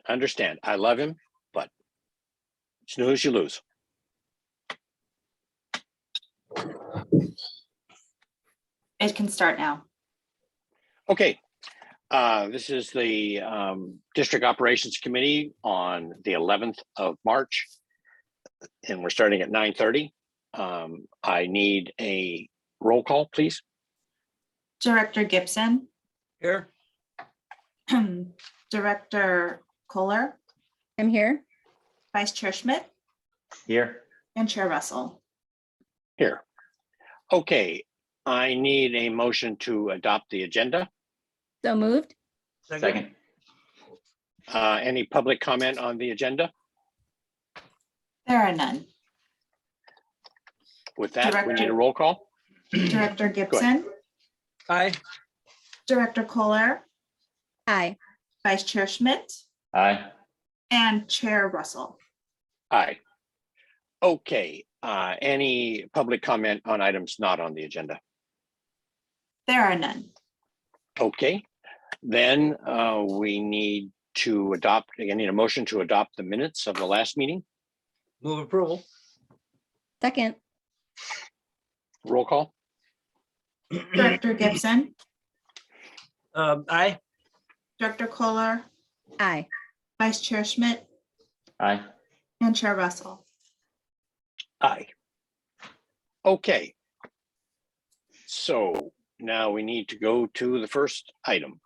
understand. I love him, but snooze, you lose. It can start now. Okay. This is the District Operations Committee on the 11th of March, and we're starting at 9:30. I need a roll call, please. Director Gibson. Here. Director Kohler. I'm here. Vice Chair Schmidt. Here. And Chair Russell. Here. Okay, I need a motion to adopt the agenda. So moved. Second. Any public comment on the agenda? There are none. With that, we need a roll call. Director Gibson. Aye. Director Kohler. Aye. Vice Chair Schmidt. Aye. And Chair Russell. Aye. Okay, any public comment on items not on the agenda? There are none. Okay, then we need to adopt, I need a motion to adopt the minutes of the last meeting. Move approval. Second. Roll call. Director Gibson. Aye. Director Kohler. Aye. Vice Chair Schmidt. Aye. And Chair Russell. Aye. Okay. So now we need to go to the first item,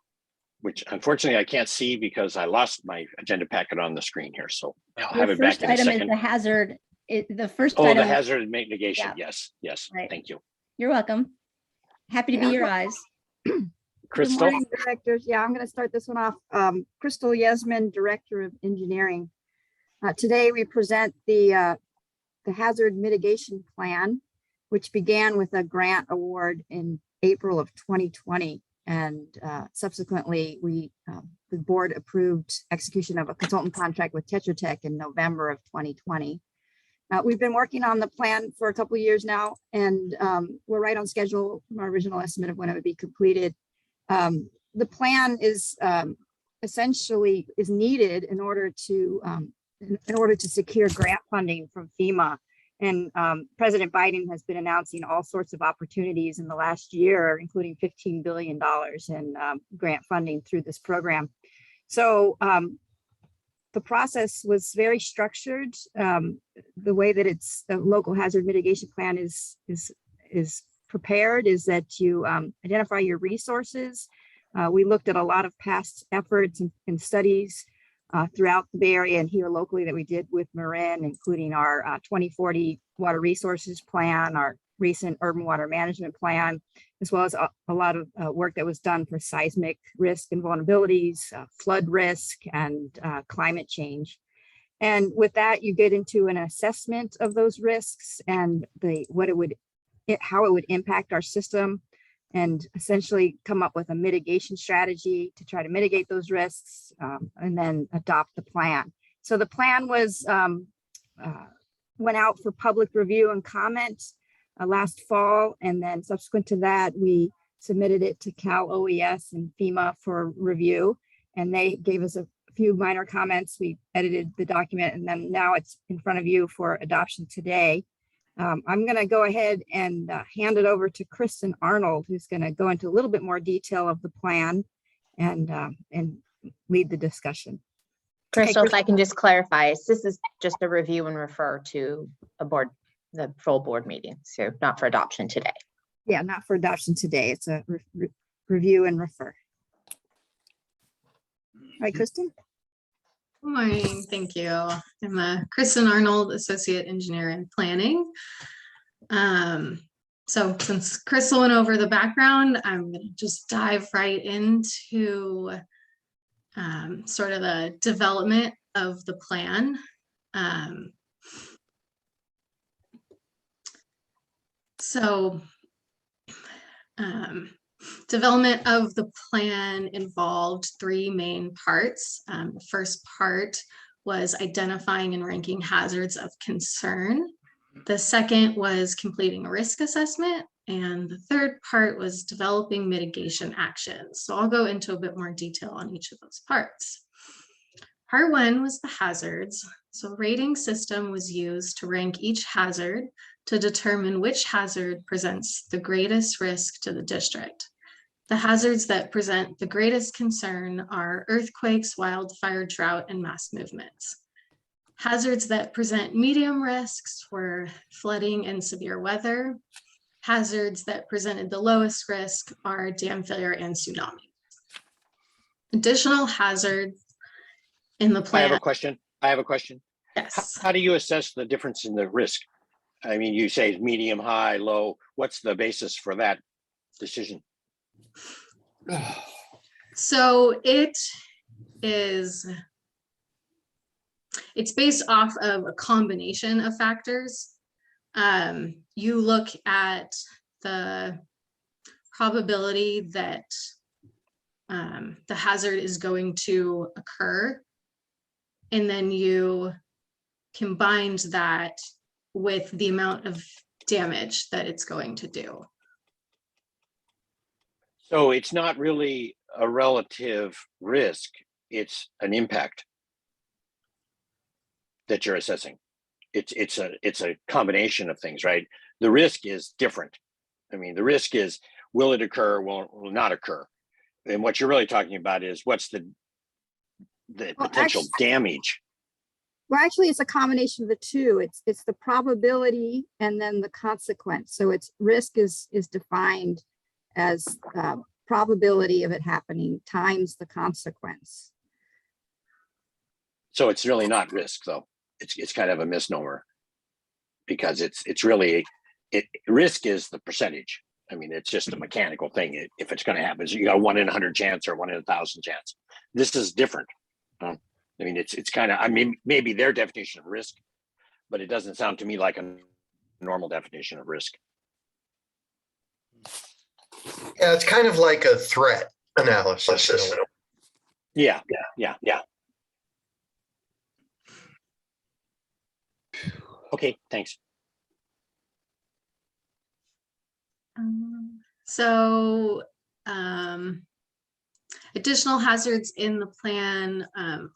which unfortunately I can't see because I lost my agenda packet on the screen here. So I'll have The it back first in a item is second. the hazard. The first Oh, item. the hazard mitigation. Yeah. Yes, yes. Right. Thank you. You're welcome. Happy to be your eyes. Crystal. Good morning, directors. Yeah, I'm going to start this one off. Crystal Yesman, Director of Engineering. Today we present the Hazard Mitigation Plan, which began with a grant award in April of 2020. And subsequently, the board approved execution of a consultant contract with Tetra Tech in November of 2020. We've been working on the plan for a couple of years now, and we're right on schedule from our original estimate of when it would be completed. The plan is essentially needed in order to secure grant funding from FEMA. And President Biden has been announcing all sorts of opportunities in the last year, including $15 billion in grant funding through this program. So the process was very structured. The way that the local hazard mitigation plan is prepared is that you identify your resources. We looked at a lot of past efforts and studies throughout the Bay Area and here locally that we did with Marin, including our 2040 water resources plan, our recent urban water management plan, as well as a lot of work that was done for seismic risk and vulnerabilities, flood risk, and climate change. And with that, you get into an assessment of those risks and how it would impact our system, and essentially come up with a mitigation strategy to try to mitigate those risks, and then adopt the plan. So the plan went out for public review and comment last fall, and then subsequent to that, we submitted it to Cal OES and FEMA for review, and they gave us a few minor comments. We edited the document, and then now it's in front of you for adoption today. I'm going to go ahead and hand it over to Kristen Arnold, who's going to go into a little bit more detail of the plan and lead the discussion. Crystal, Hey, if I can just clarify, this is just a review and refer to the full board meeting, so not for adoption today. Yeah, not for adoption today. It's a review and refer. All right, Kristen. Good morning, thank you. I'm Kristen Arnold, Associate Engineer in Planning. So since Crystal went over the background, I'm going to just dive right into sort of the development of the plan. Development of the plan involved three main parts. The first part was identifying and ranking hazards of concern. The second was completing a risk assessment. And the third part was developing mitigation actions. So I'll go into a bit more detail on each of those parts. Part one was the hazards. So rating system was used to rank each hazard to determine which hazard presents the greatest risk to the district. The hazards that present the greatest concern are earthquakes, wildfire, drought, and mass movements. Hazards that present medium risks were flooding and severe weather. Hazards that presented the lowest risk are dam failure and tsunami. Additional hazards in the I have a plan. question. I have a question. Yes. How do you assess the difference in the risk? I mean, you say medium, high, low. What's the basis for that decision? So it's based off of a combination of factors. You look at the probability that the hazard is going to occur, and then you combine that with the amount of damage that it's going to do. So it's not really a relative risk, it's an impact that you're assessing. It's a combination of things, right? The risk is different. I mean, the risk is, will it occur, will not occur? And what you're really talking about is what's the potential damage. Well, actually, it's a combination of the two. It's the probability and then the consequence. So it's risk is defined as probability of it happening times the consequence. So it's really not risk, though. It's kind of a misnomer, because it's really risk is the percentage. I mean, it's just a mechanical thing. If it's going to happen, so you got a 1 in 100 chance or 1 in 1,000 chance. This is different. I mean, it's kind of, I mean, maybe their definition of risk, but it doesn't sound to me like a normal definition of risk. Yeah, it's kind of like a threat analysis. Yeah. Okay, thanks. So additional hazards in the plan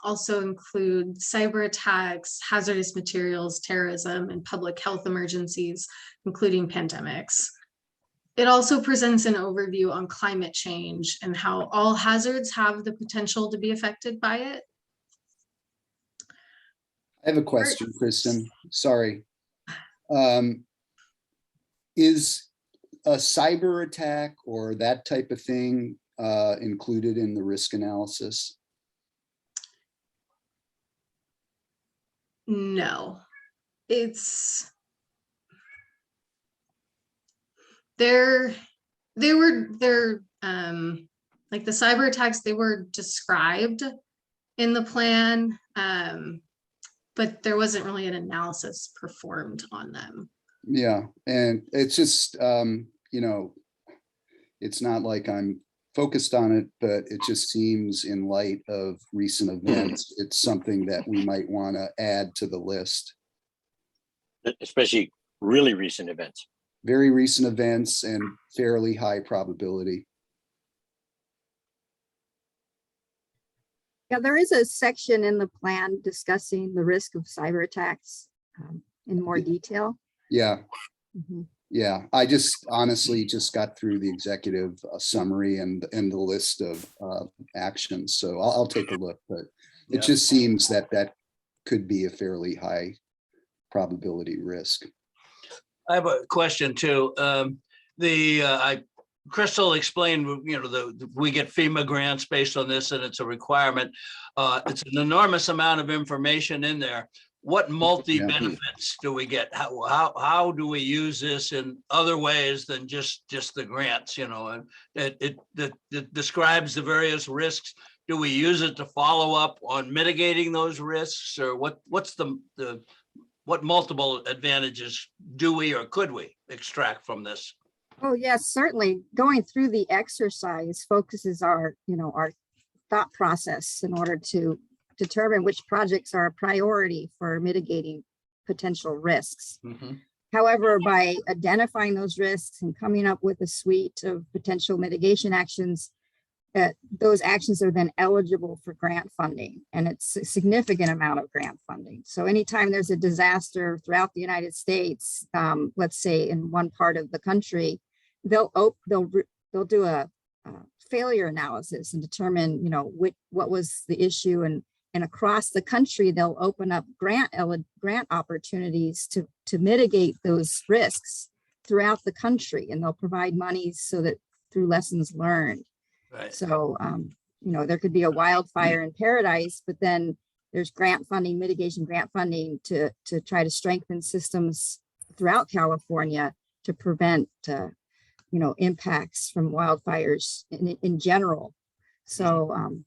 also include cyber attacks, hazardous materials, terrorism, and public health emergencies, including pandemics. It also presents an overview on climate change and how all hazards have the potential to be affected by it. I have a question, Kristen. Sorry. Is a cyber attack or that type of thing included in the risk analysis? No, they're like the cyber attacks, they were described in the plan, but there wasn't really an analysis performed on them. Yeah, and it's just, you know, it's not like I'm focused on it, but it just seems in light of recent events, it's something that we might want to add to the list. Especially really recent events. Very recent events and fairly high probability. Yeah, there is a section in the plan discussing the risk of cyber attacks in more detail. Yeah. Mhm. Yeah, I just honestly just got through the executive summary and the list of actions. So I'll take a look, but it just seems that that could be a fairly high probability risk. I have a question too. Crystal explained, you know, we get FEMA grants based on this, and it's a requirement. It's an enormous amount of information in there. What multi-benefits do we get? How do we use this in other ways than just the grants? You know, and it describes the various risks. Do we use it to follow up on mitigating those risks, or what's what multiple advantages do we or could we extract from this? Oh, yes, certainly. Going through the exercise focuses our thought process in order to determine which projects are a priority for mitigating potential risks. Mm-hmm. However, by identifying those risks and coming up with a suite of potential mitigation actions, those actions are then eligible for grant funding, and it's a significant amount of grant funding. So anytime there's a disaster throughout the United States, let's say in one part of the country, they'll do a failure analysis and determine, what was the issue, and across the country, they'll open up grant opportunities to mitigate those risks throughout the country, and they'll provide money so that through lessons learned. Right. So, there could be a wildfire in Paradise, but then there's grant funding, mitigation grant funding to try to strengthen systems throughout California to prevent, impacts from wildfires in general. So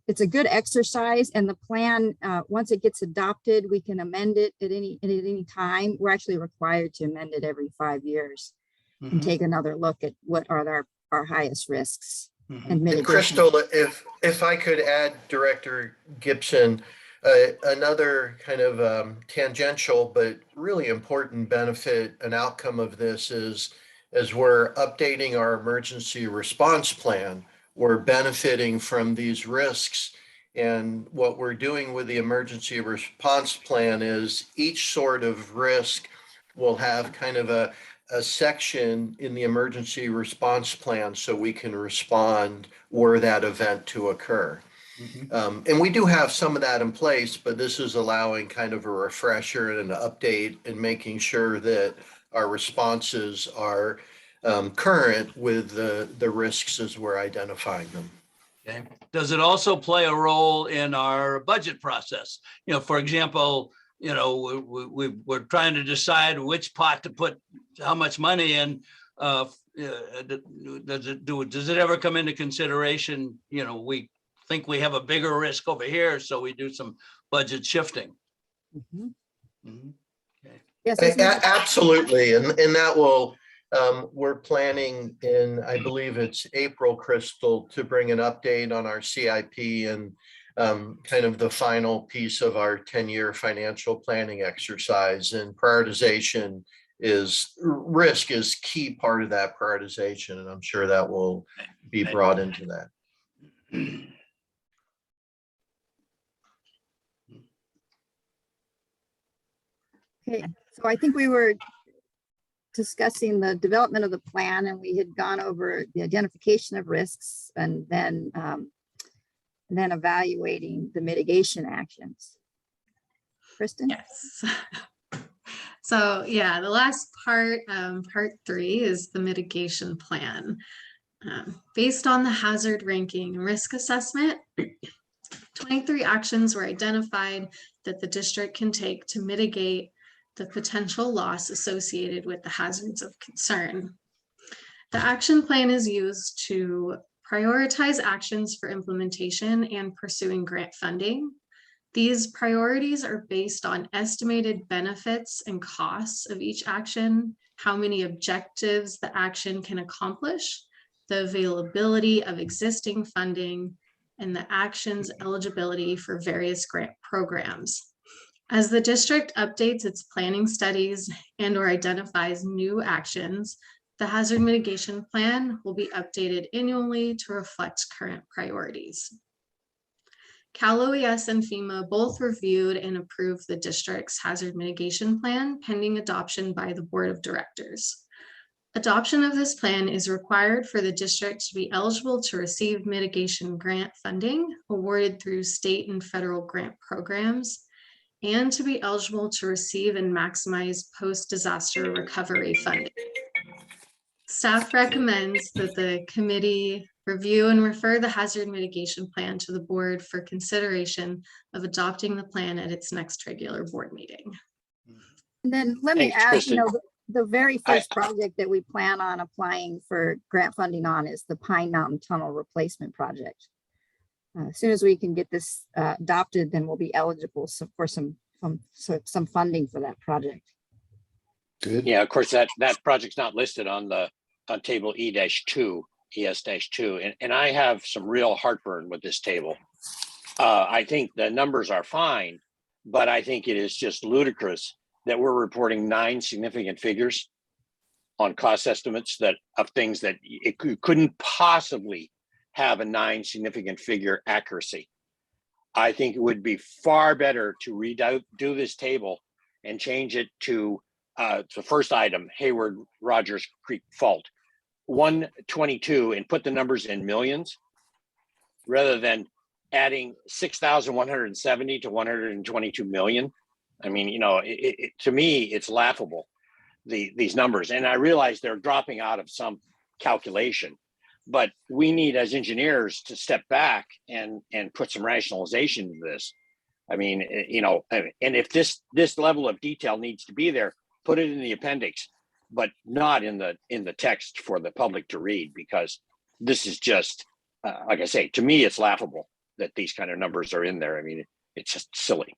it's a good exercise, and the plan, once it gets adopted, we can amend it at any time. We're actually required to amend it every 5 years and take another look at what are our highest risks. And And Crystal, if I could add, Director Gibson, another kind of tangential but really important benefit and outcome of this is, as we're updating our emergency response plan, we're benefiting from these risks. And what we're doing with the emergency response plan is each sort of risk will have kind of a section in the emergency response plan so we can respond were that event to occur. And we do have some of that in place, but this is allowing kind of a refresher and an update and making sure that our responses are current with the risks as we're identifying them. Okay. Does it also play a role in our budget process? For example, we're trying to decide which pot to put how much money in. Does it ever come into consideration? We think we have a bigger risk over here, so we do some budget shifting. Okay. Yes, Absolutely, and that will. We're planning in, I believe it's April, Crystal, to bring an update on our CIP and kind of the final piece of our 10-year financial planning exercise. And prioritization risk is key part of that prioritization, and I'm sure that will be brought into that. Okay, so I think we were discussing the development of the plan, and we had gone over the identification of risks and then evaluating the mitigation actions. Kristen? Yes. So yeah, the last part, part 3, is the mitigation plan. Based on the hazard ranking and risk assessment, 23 actions were identified that the district can take to mitigate the potential loss associated with the hazards of concern. The action plan is used to prioritize actions for implementation and pursuing grant funding. These priorities are based on estimated benefits and costs of each action, how many objectives the action can accomplish, the availability of existing funding, and the action's eligibility for various grant programs. As the district updates its planning studies and/or identifies new actions, the hazard mitigation plan will be updated annually to reflect current priorities. Cal OES and FEMA both reviewed and approved the district's hazard mitigation plan pending adoption by the board of directors. Adoption of this plan is required for the district to be eligible to receive mitigation grant funding awarded through state and federal grant programs, and to be eligible to receive and maximize post-disaster recovery funding. Staff recommends that the committee review and refer the hazard mitigation plan to the board for consideration of adopting the plan at its next regular board meeting. And then let me Thanks, add, Kristen. the very first project that we plan on applying for grant funding on is the Pine Mountain Tunnel Replacement Project. As soon as we can get this adopted, then we'll be eligible for some funding for that project. Good. Yeah, of course, that project's not listed on table E-2, ES-2, and I have some real heartburn with this table. I think the numbers are fine, but I think it is just ludicrous that we're reporting 9 significant figures on cost estimates of things that you couldn't possibly have a 9 significant figure accuracy. I think it would be far better to do this table and change it to the first item, Hayward Rogers Creek Fault, 122, and put the numbers in millions rather than adding 6,170 to 122 million. I mean, you know, to me, it's laughable, these numbers. And I realize they're dropping out of some calculation, but we need as engineers to step back and put some rationalization into this. I mean, you know, and if this level of detail needs to be there, put it in the appendix, but not in the text for the public to read, because this is just, like I say, to me, it's laughable that these kind of numbers are in there. I mean, it's just silly.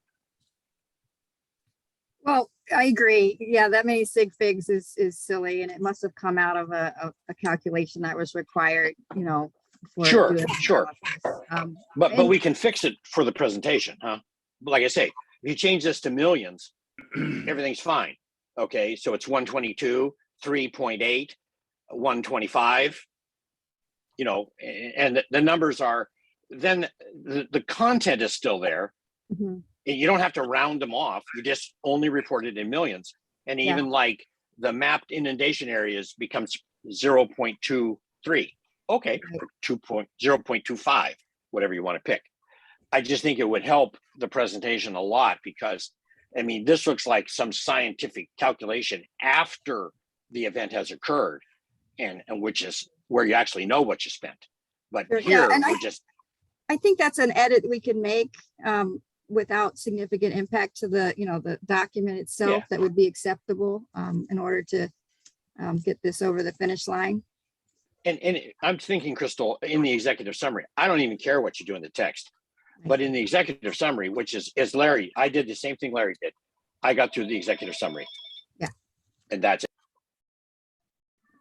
Well, I agree. Yeah, that many sig figs is silly, and it must have come out of a calculation that was required, you know. for Sure, doing sure. analysis. But we can fix it for the presentation, huh? But like I say, if you change this to millions, everything's fine. Okay, so it's 122, 3.8, 125. You know, and the numbers are, then the content is still there. Mhm. You don't have to round them off. You just only report it in millions. And Yeah. even like the mapped inundation areas becomes 0.23. Okay, Right. 0.25, whatever you want to pick. I just think it would help the presentation a lot, because I mean, this looks like some scientific calculation after the event has occurred, and which is where you actually know what you spent. But Sure, yeah, here and we're just, I think that's an edit we can make without significant impact to the, you know, the document itself. Yeah. That would be acceptable in order to get this over the finish line. and I'm thinking, Crystal, in the executive summary, I don't even care what you do in the text, but in the executive summary, which is Larry, I did the same thing Larry did. I got through the executive summary. Yeah. And that's it.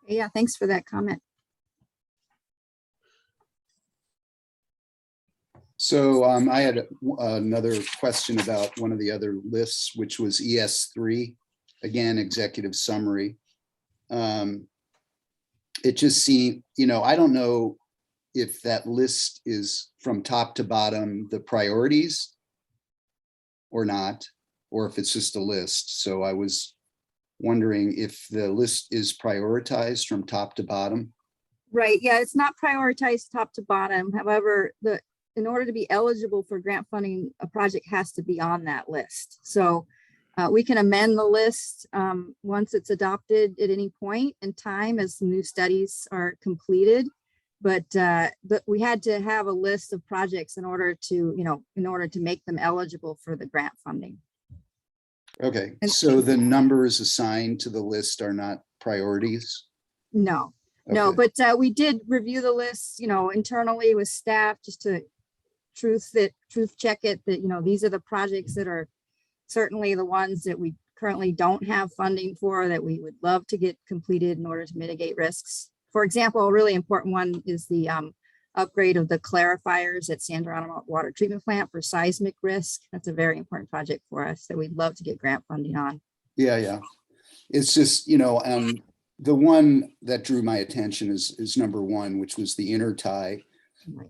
Yeah, thanks for that comment. So I had another question about one of the other lists, which was ES3, again, executive summary. It just seemed, you know, I don't know if that list is from top to bottom, the priorities or not, or if it's just a list. So I was wondering if the list is prioritized from top to bottom. Right, yeah, it's not prioritized top to bottom. However, in order to be eligible for grant funding, a project has to be on that list. So we can amend the list once it's adopted at any point in time as new studies are completed. But we had to have a list of projects in order to, you know, in order to make them eligible for the grant funding. Okay, And- so the numbers assigned to the list are not priorities? No, no, Okay. but we did review the list, you know, internally with staff, just to truth check it, that, you know, these are the projects that are certainly the ones that we currently don't have funding for, that we would love to get completed in order to mitigate risks. For example, a really important one is the upgrade of the clarifiers at San Geronimo Water Treatment Plant for seismic risk. That's a very important project for us that we'd love to get grant funding on. Yeah. It's just, you know, the one that drew my attention is number one, which was the intertie.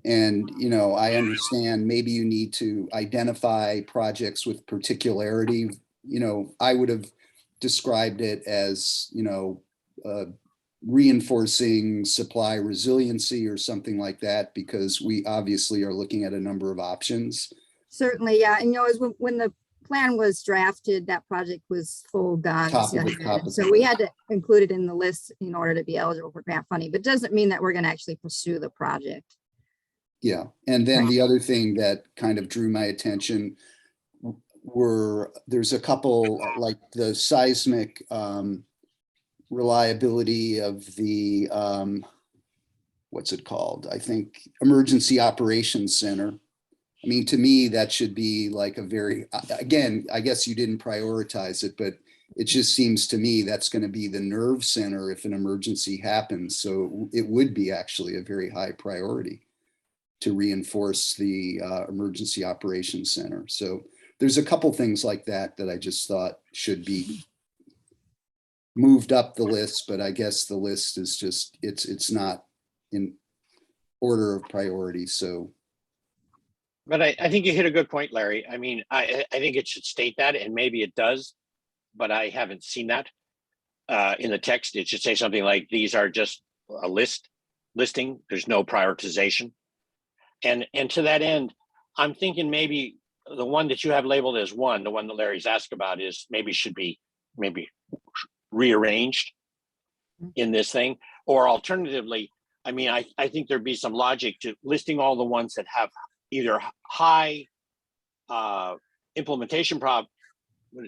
And, you know, I understand maybe you need to identify projects with particularity. You know, I would have described it as, you know, reinforcing supply resiliency or something like that, because we obviously are looking at a number of options. Certainly, yeah. And, you know, as when the plan was drafted, that project was full guns. Top of ahead. the So we had to include it in the list in order to be eligible for grant funding, but doesn't mean that we're going to actually pursue the project. Yeah. And then the other thing that kind of drew my attention there's a couple, like the seismic reliability of the, what's it called? I think Emergency Operations Center. I mean, to me, that should be like a very, again, I guess you didn't prioritize it, but it just seems to me that's going to be the nerve center if an emergency happens. So it would be actually a very high priority to reinforce the Emergency Operations Center. So there's a couple things like that I just thought should be moved up the list, but I guess the list is just, it's not in, order of priority, so. But I think you hit a good point, Larry. I mean, I think it should state that, and maybe it does, but I haven't seen that in the text. It should say something like, these are just a listing. There's no prioritization. And to that end, I'm thinking maybe the one that you have labeled as one, the one that Larry's asked about, is maybe should be rearranged in this thing. Or alternatively, I mean, I think there'd be some logic to listing all the ones that have either high implementation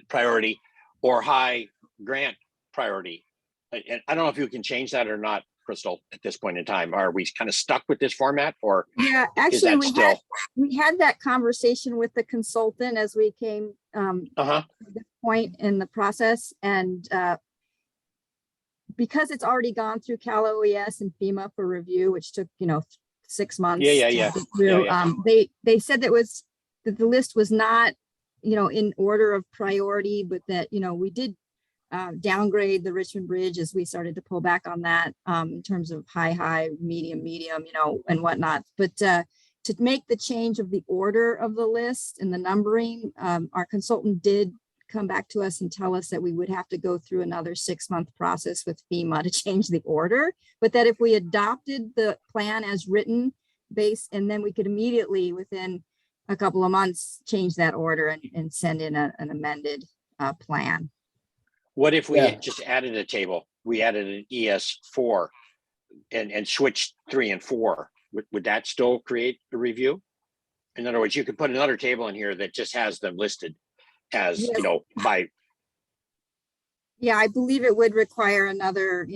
priority or high grant priority. And I don't know if you can change that or not, Crystal, at this point in time. Are we kind of stuck with this format, or Yeah, is actually, that we had that conversation with the consultant as we came uh-huh. to this point in the process, and because it's already gone through Cal OES and FEMA for review, which took 6 months. Yeah. to get through, they said that the list was not in order of priority, but that we did downgrade the Richmond Bridge as we started to pull back on that in terms of high, medium, and whatnot. But to make the change of the order of the list and the numbering, our consultant did come back to us and tell us that we would have to go through another 6-month process with FEMA to change the order, but that if we adopted the plan as written and then we could immediately within a couple of months change that order and send in an amended plan. What if we Yeah. just added a table? We added an ES4 and switched 3 and 4. Would that still create a review? In other words, you could put another table in here that just has them listed as, Yes. by. Yeah, I believe it would require another,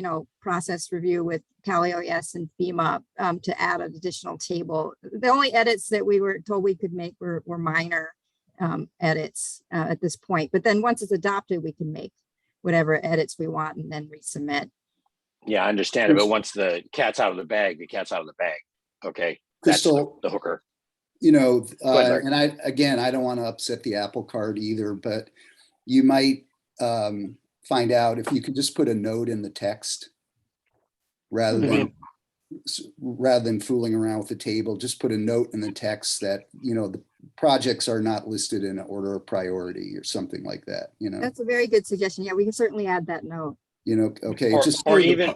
process review with Cal OES and FEMA to add an additional table. The only edits that we were told we could make were minor edits at this point. But then once it's adopted, we can make whatever edits we want and then resubmit. Yeah, I understand it, but once the cat's out of the bag, the cat's out of the bag. Okay, that's Crystal, the hooker. ahead, Larry. and I don't want to upset the apple cart either, but you might find out if you could just put a note in the text rather than fooling around with the table. Just put a note in the text that the projects are not listed in order of priority or something like that. That's a very good suggestion. Yeah, we can certainly add that note. Okay, Or for even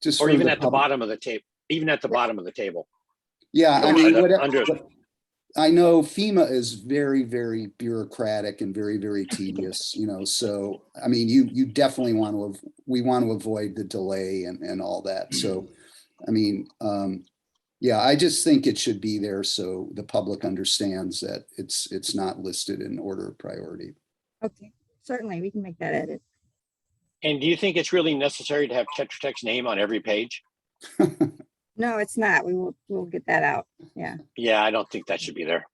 the at the bottom of the table. Even at the bottom of the table. Yeah, I Or mean, under. I know FEMA is very, very bureaucratic and very, very tedious, so, I mean, you definitely we want to avoid the delay and all that. So, I mean, yeah, I just think it should be there so the public understands that it's not listed in order of priority. Okay, certainly we can make that edit. And do you think it's really necessary to have Tetra Tech's name on every page? No, it's not. We'll get that out. Yeah. Yeah, I don't think that should be there.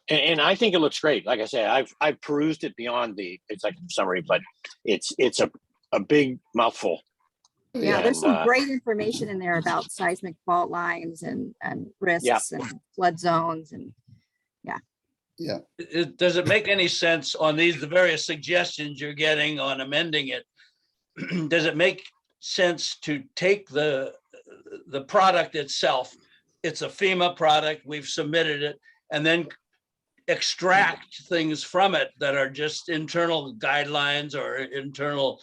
And I think it looks great. Like I say, I've perused it beyond the executive summary, but it's a big mouthful. Yeah, there's And, some great information in there about seismic fault lines and risks and flood zones and Yeah. Does it make any sense on the various suggestions you're getting on amending it? Does it make sense to take the product itself? It's a FEMA product, we've submitted it, and then extract things from it that are just internal guidelines or internal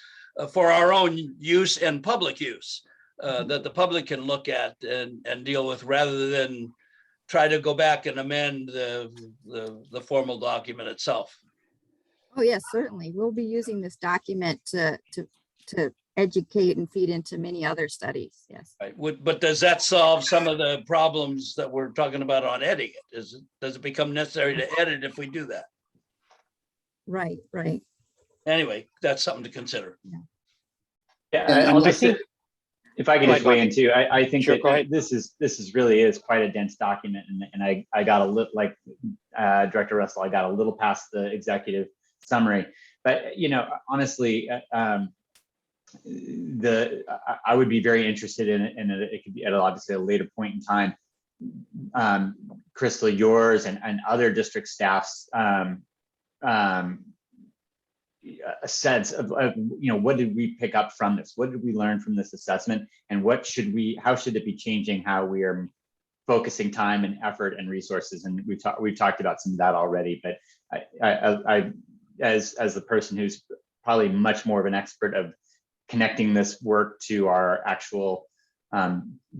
for our own use and public use that the public can look at and deal with, rather than try to go back and amend the formal document itself. oh yes, certainly. We'll be using this document to educate and feed into many other studies. Yes. Right. But does that solve some of the problems that we're talking about on editing it? Does it become necessary to edit if we do that? Right. Anyway, that's something to consider. Yeah, I think if I could Go just ahead, weigh in too, I think Sure, go that ahead. this is really quite a dense document, and I got a little, like Director Russell, I got a little past the executive summary, but honestly, I would be very interested in it, and it could be at obviously a later point in time. Crystal, yours and other district staffs a sense of, what did we pick up from this? What did we learn from this assessment? And how should it be changing how we are focusing time and effort and resources? And we've talked about some of that already, but I as the person who's probably much more of an expert of connecting this work to our actual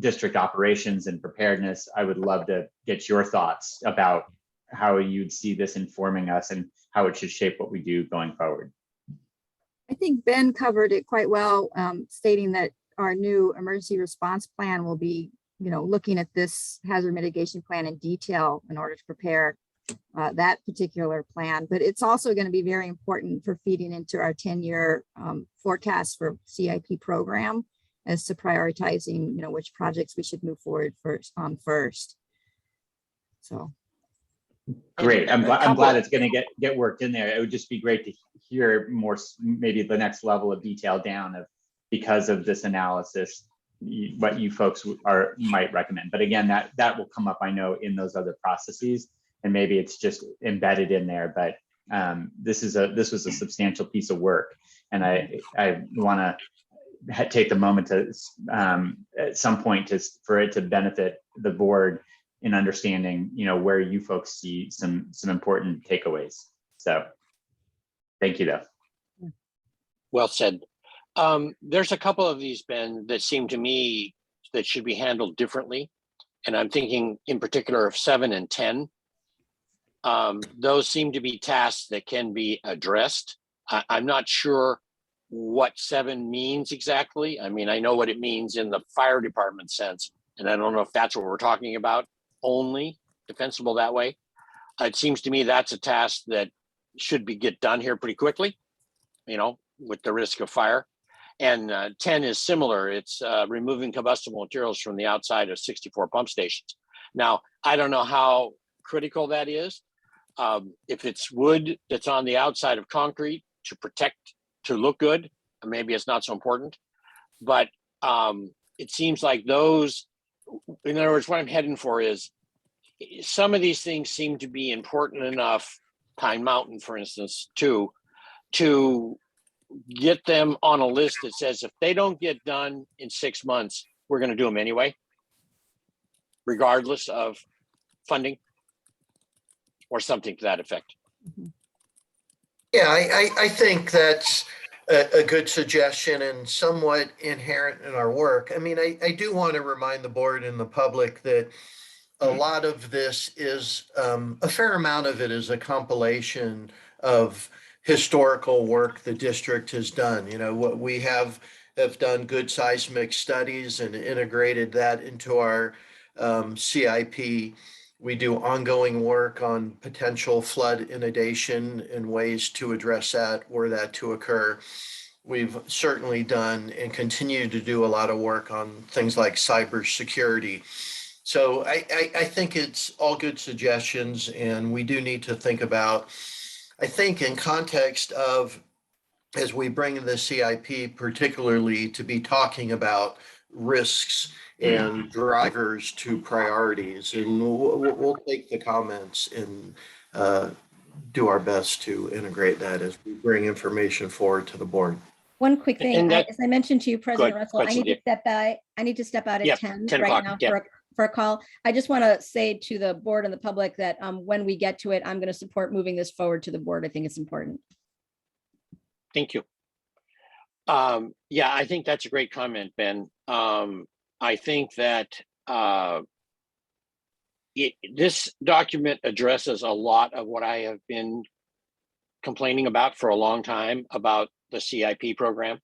district operations and preparedness, I would love to get your thoughts about how you'd see this informing us and how it should shape what we do going forward. I think Ben covered it quite well, stating that our new emergency response plan will be, looking at this hazard mitigation plan in detail in order to prepare that particular plan. But it's also going to be very important for feeding into our 10-year forecast for CIP program as to prioritizing, which projects we should move forward first. So. Great. I'm glad it's going to get worked in there. It would just be great to hear more, maybe the next level of detail down of, because of this analysis, what you folks might recommend. But again, that will come up, I know, in those other processes, and maybe it's just embedded in there. But this was a substantial piece of work, and I want to take the moment to at some point for it to benefit the board in understanding, where you folks see some important takeaways. So thank you, though. Well said. There's a couple of these, Ben, that seem to me that should be handled differently. And I'm thinking in particular of 7 and 10. Those seem to be tasks that can be addressed. I'm not sure what 7 means exactly. I mean, I know what it means in the fire department sense, and I don't know if that's what we're talking about, only defensible that way. It seems to me that's a task that should get done here pretty quickly, with the risk of fire. And 10 is similar. It's removing combustible materials from the outside of 64 pump stations. Now, I don't know how critical that is. If it's wood that's on the outside of concrete to protect, to look good, maybe it's not so important. But it seems like those, in other words, what I'm heading for is some of these things seem to be important enough, Pine Mountain, for instance, to get them on a list that says if they don't get done in 6 months, we're going to do them anyway, regardless of funding or something to that effect. Yeah, I think that's a good suggestion and somewhat inherent in our work. I mean, I do want to remind the board and the public that a lot of this is, a fair amount of it is a compilation of historical work the district has done. What we have done good seismic studies and integrated that into our CIP. We do ongoing work on potential flood inundation and ways to address that were that to occur. We've certainly done and continue to do a lot of work on things like cybersecurity. So I think it's all good suggestions, and we do need to think about, I think in context of, as we bring the CIP particularly to be talking about risks and drivers to priorities, and we'll take the comments and do our best to integrate that as we bring information forward to the board. One quick thing, And that- as I mentioned to you, President Go ahead, Russell, I need to Cynthia. step out Yep, at 10 10 right o'clock, now yep. for a call. I just want to say to the board and the public that when we get to it, I'm going to support moving this forward to the board. I think it's important. Thank you. Yeah, I think that's a great comment, Ben. I think that this document addresses a lot of what I have been complaining about for a long time about the CIP program.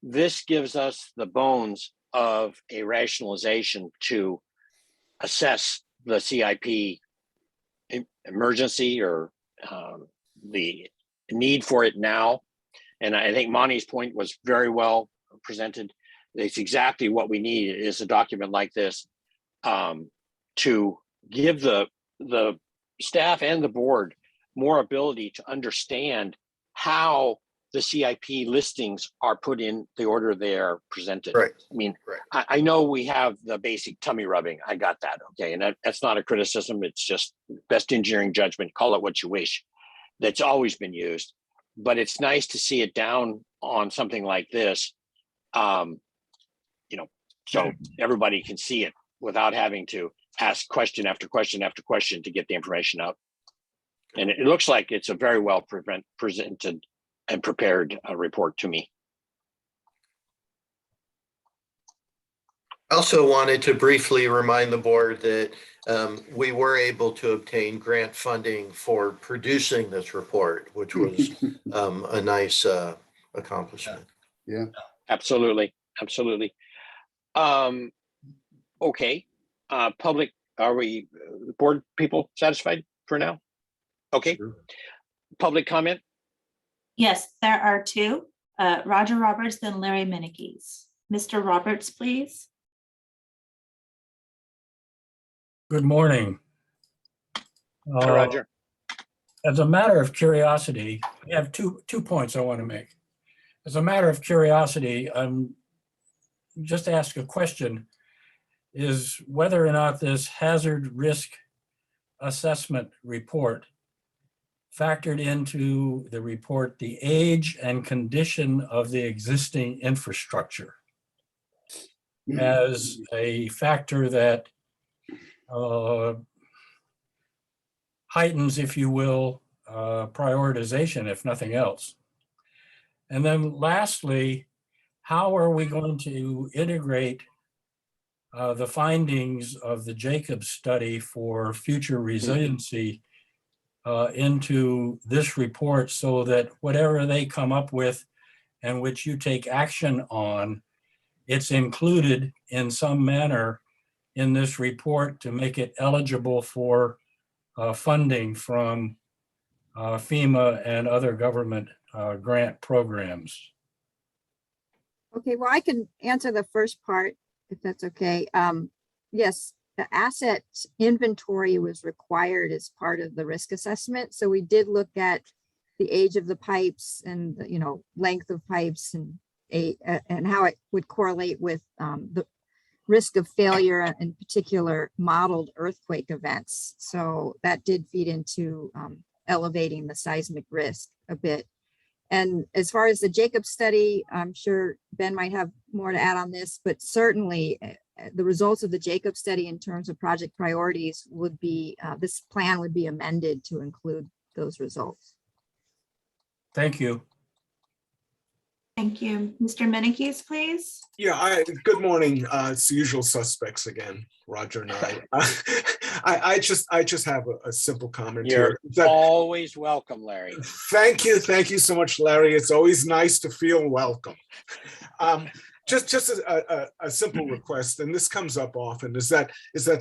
This gives us the bones of a rationalization to assess the CIP emergency or the need for it now. And I think Monty's point was very well presented. It's exactly what we need is a document like this to give the staff and the board more ability to understand how the CIP listings are put in the order they are presented. Right. I mean, Right. I know we have the basic tummy rubbing. I got that. Okay. And that's not a criticism. It's just best engineering judgment. Call it what you wish. That's always been used. but it's nice to see it down on something like this. So everybody can see it without having to ask question after question after question to get the information out. And it looks like it's a very well presented and prepared report to me. Also wanted to briefly remind the board that we were able to obtain grant funding for producing this report, which was a nice accomplishment. Yeah. Absolutely. Absolutely. Okay. Public, are we board people satisfied for now? Okay. Sure. Public comment? Yes, there are two, Roger Roberts and Larry Mitigation. Mr. Roberts, please. Good morning. Hi, Roger. As a matter of curiosity, I have two points I want to make. As a matter of curiosity, I'm just ask a question, is whether or not this hazard risk assessment report factored into the report the age and condition of the existing infrastructure as a factor that heightens, if you will, prioritization, if nothing else. And then lastly, how are we going to integrate the findings of the Jacobs study for future resiliency into this report so that whatever they come up with and which you take action on, it's included in some manner in this report to make it eligible for funding from FEMA and other government grant programs? Okay, well, I can answer the first part, if that's okay. Yes, the asset inventory was required as part of the risk assessment. So we did look at the age of the pipes and, length of pipes and how it would correlate with the risk of failure, in particular modeled earthquake events. So that did feed into elevating the seismic risk a bit. And as far as the Jacobs study, I'm sure Ben might have more to add on this, but certainly the results of the Jacobs study in terms of project priorities would be, this plan would be amended to include those results. Thank you. Thank you. Mr. Mitigation, please. Yeah, good morning. It's the usual suspects again, Roger and I. I just have a simple comment You're here. always welcome, Larry. Thank you so much, Larry. It's always nice to feel welcome. Just a simple request, and this comes up often, is that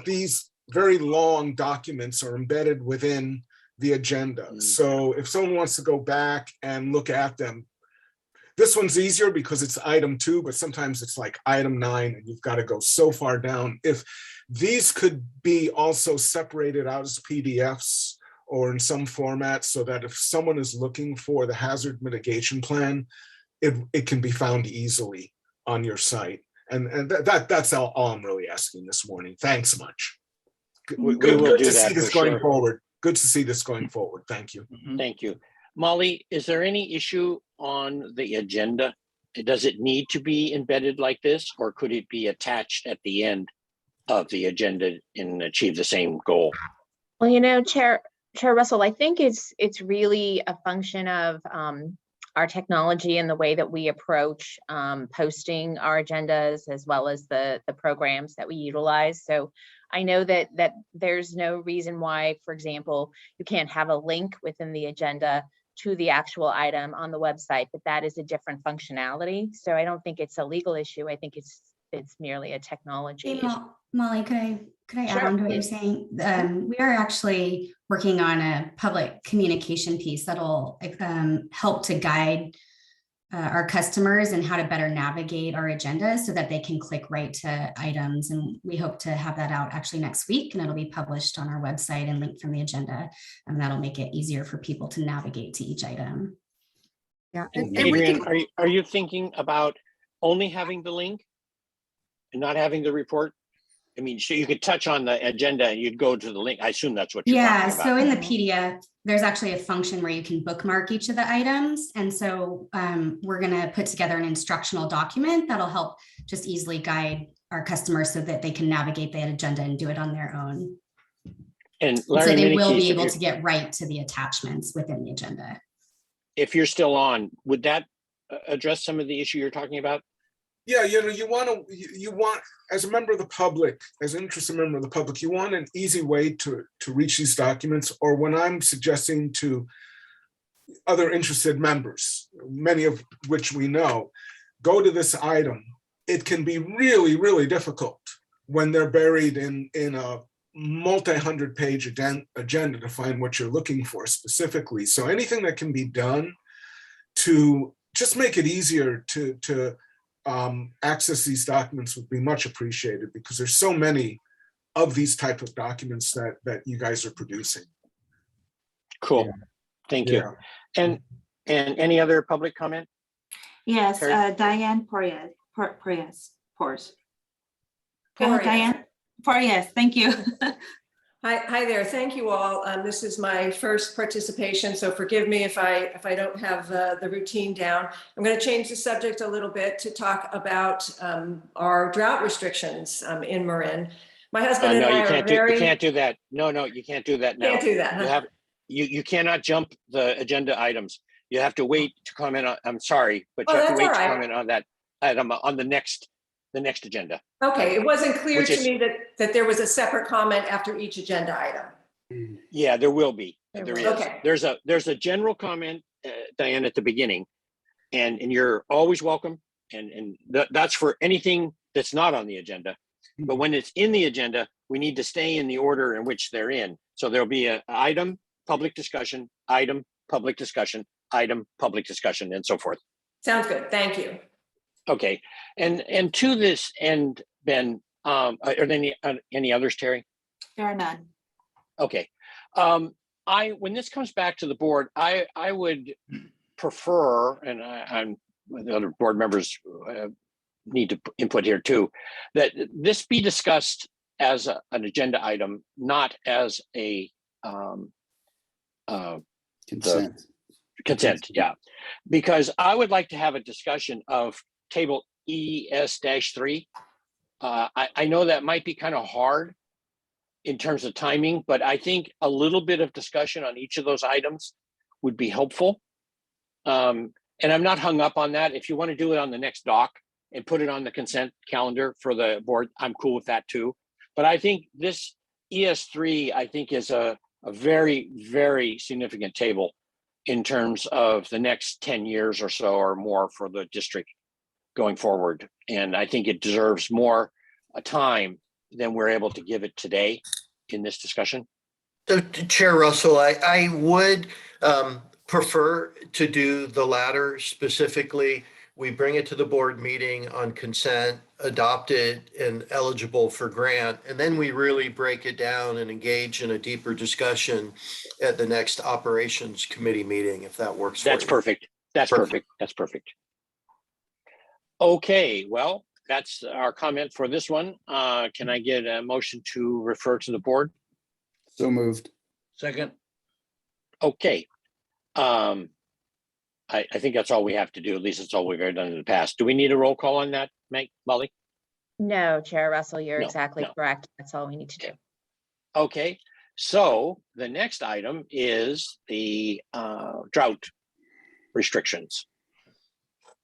these very long documents are embedded within the agenda. So if someone wants to go back and look at them, this one's easier because it's item 2, but sometimes it's like item 9 and you've got to go so far down. If these could be also separated out as PDFs or in some format so that if someone is looking for the hazard mitigation plan, it can be found easily on your site. And that's all I'm really asking this morning. Thanks much. Good to see this going forward. Good to see this going forward. Thank you. Thank you. Molly, is there any issue on the agenda? Does it need to be embedded like this, or could it be attached at the end of the agenda and achieve the same goal? Well, Chair Russell, I think it's really a function of our technology and the way that we approach posting our agendas as well as the programs that we utilize. So I know that there's no reason why, for example, you can't have a link within the agenda to the actual item on the website, but that is a different functionality. So I don't think it's a legal issue. I think it's merely a technology issue. Molly, could I add Sure, on to what you're please. saying? We are actually working on a public communication piece that'll help to guide our customers and how to better navigate our agenda so that they can click right to items. And we hope to have that out actually next week, and it'll be published on our website and linked from the agenda. And that'll make it easier for people to navigate to each item. Yeah. And Adrian, are you thinking about only having the link and not having the report? I mean, so you could touch on the agenda and you'd go to the link. I assume that's what you're Yeah, talking so about. in the PDF, there's actually a function where you can bookmark each of the items. And so we're going to put together an instructional document that'll help just easily guide our customers so that they can navigate the agenda and do it on their own. And So Larry they will Minicke, be able to get right to the attachments within the agenda. if you're still on, would that address some of the issue you're talking about? Yeah, you want, as a member of the public, as an interested member of the public, you want an easy way to reach these documents, or when I'm suggesting to other interested members, many of which we know, go to this item, it can be really, really difficult when they're buried in a multi-hundred page agenda to find what you're looking for specifically. So anything that can be done to just make it easier to access these documents would be much appreciated, because there's so many of these type of documents that you guys are producing. Cool. Yeah. Thank you. And any other public comment? Yes, Terry? Diane Pores. Go ahead, Diane. Pores, thank you. Hi there. Thank you all. This is my first participation, so forgive me if I don't have the routine down. I'm going to change the subject a little bit to talk about our drought restrictions in Marin. My husband and No, I you are very. You can't do that. No, you can't do that now. Can't do that. You have you cannot jump the agenda items. You have to wait to comment on. I'm sorry, but you have to wait to comment on that item on the next agenda. Okay, it wasn't clear to me that there was a separate comment after each agenda item. Yeah, there will be. There is. Okay. There's a general comment, Diane, at the beginning, and you're always welcome. And that's for anything that's not on the agenda. But when it's in the agenda, we need to stay in the order in which they're in. So there'll be an item, public discussion, item, public discussion, item, public discussion, and so forth. Sounds good. Thank you. Okay. And to this end, Ben, are there any others, Terry? There are none. Okay. When this comes back to the board, I would prefer, and I'm the other board members need to input here too, that this be discussed as an agenda item, not as a consent. Yeah, because I would like to have a discussion of table ES-3. I know that might be kind of hard in terms of timing, but I think a little bit of discussion on each of those items would be helpful. And I'm not hung up on that. If you want to do it on the next doc and put it on the consent calendar for the board, I'm cool with that too. But I think this ES-3, I think, is a very, very significant table in terms of the next 10 years or so or more for the district going forward. And I think it deserves more time than we're able to give it today in this discussion. So, Chair Russell, I would prefer to do the latter specifically. We bring it to the board meeting on consent, adopt it and eligible for grant, and then we really break it down and engage in a deeper discussion at the next operations committee meeting, if that works. That's perfect. That's perfect. That's perfect. Okay, well, that's our comment for this one. Can I get a motion to refer to the board? So moved. Second. Okay. I think that's all we have to do. At least it's all we've ever done in the past. Do we need a roll call on that, Molly? No, Chair Russell, you're No, exactly no. correct. That's all we need to do. Okay, so the next item is the drought restrictions.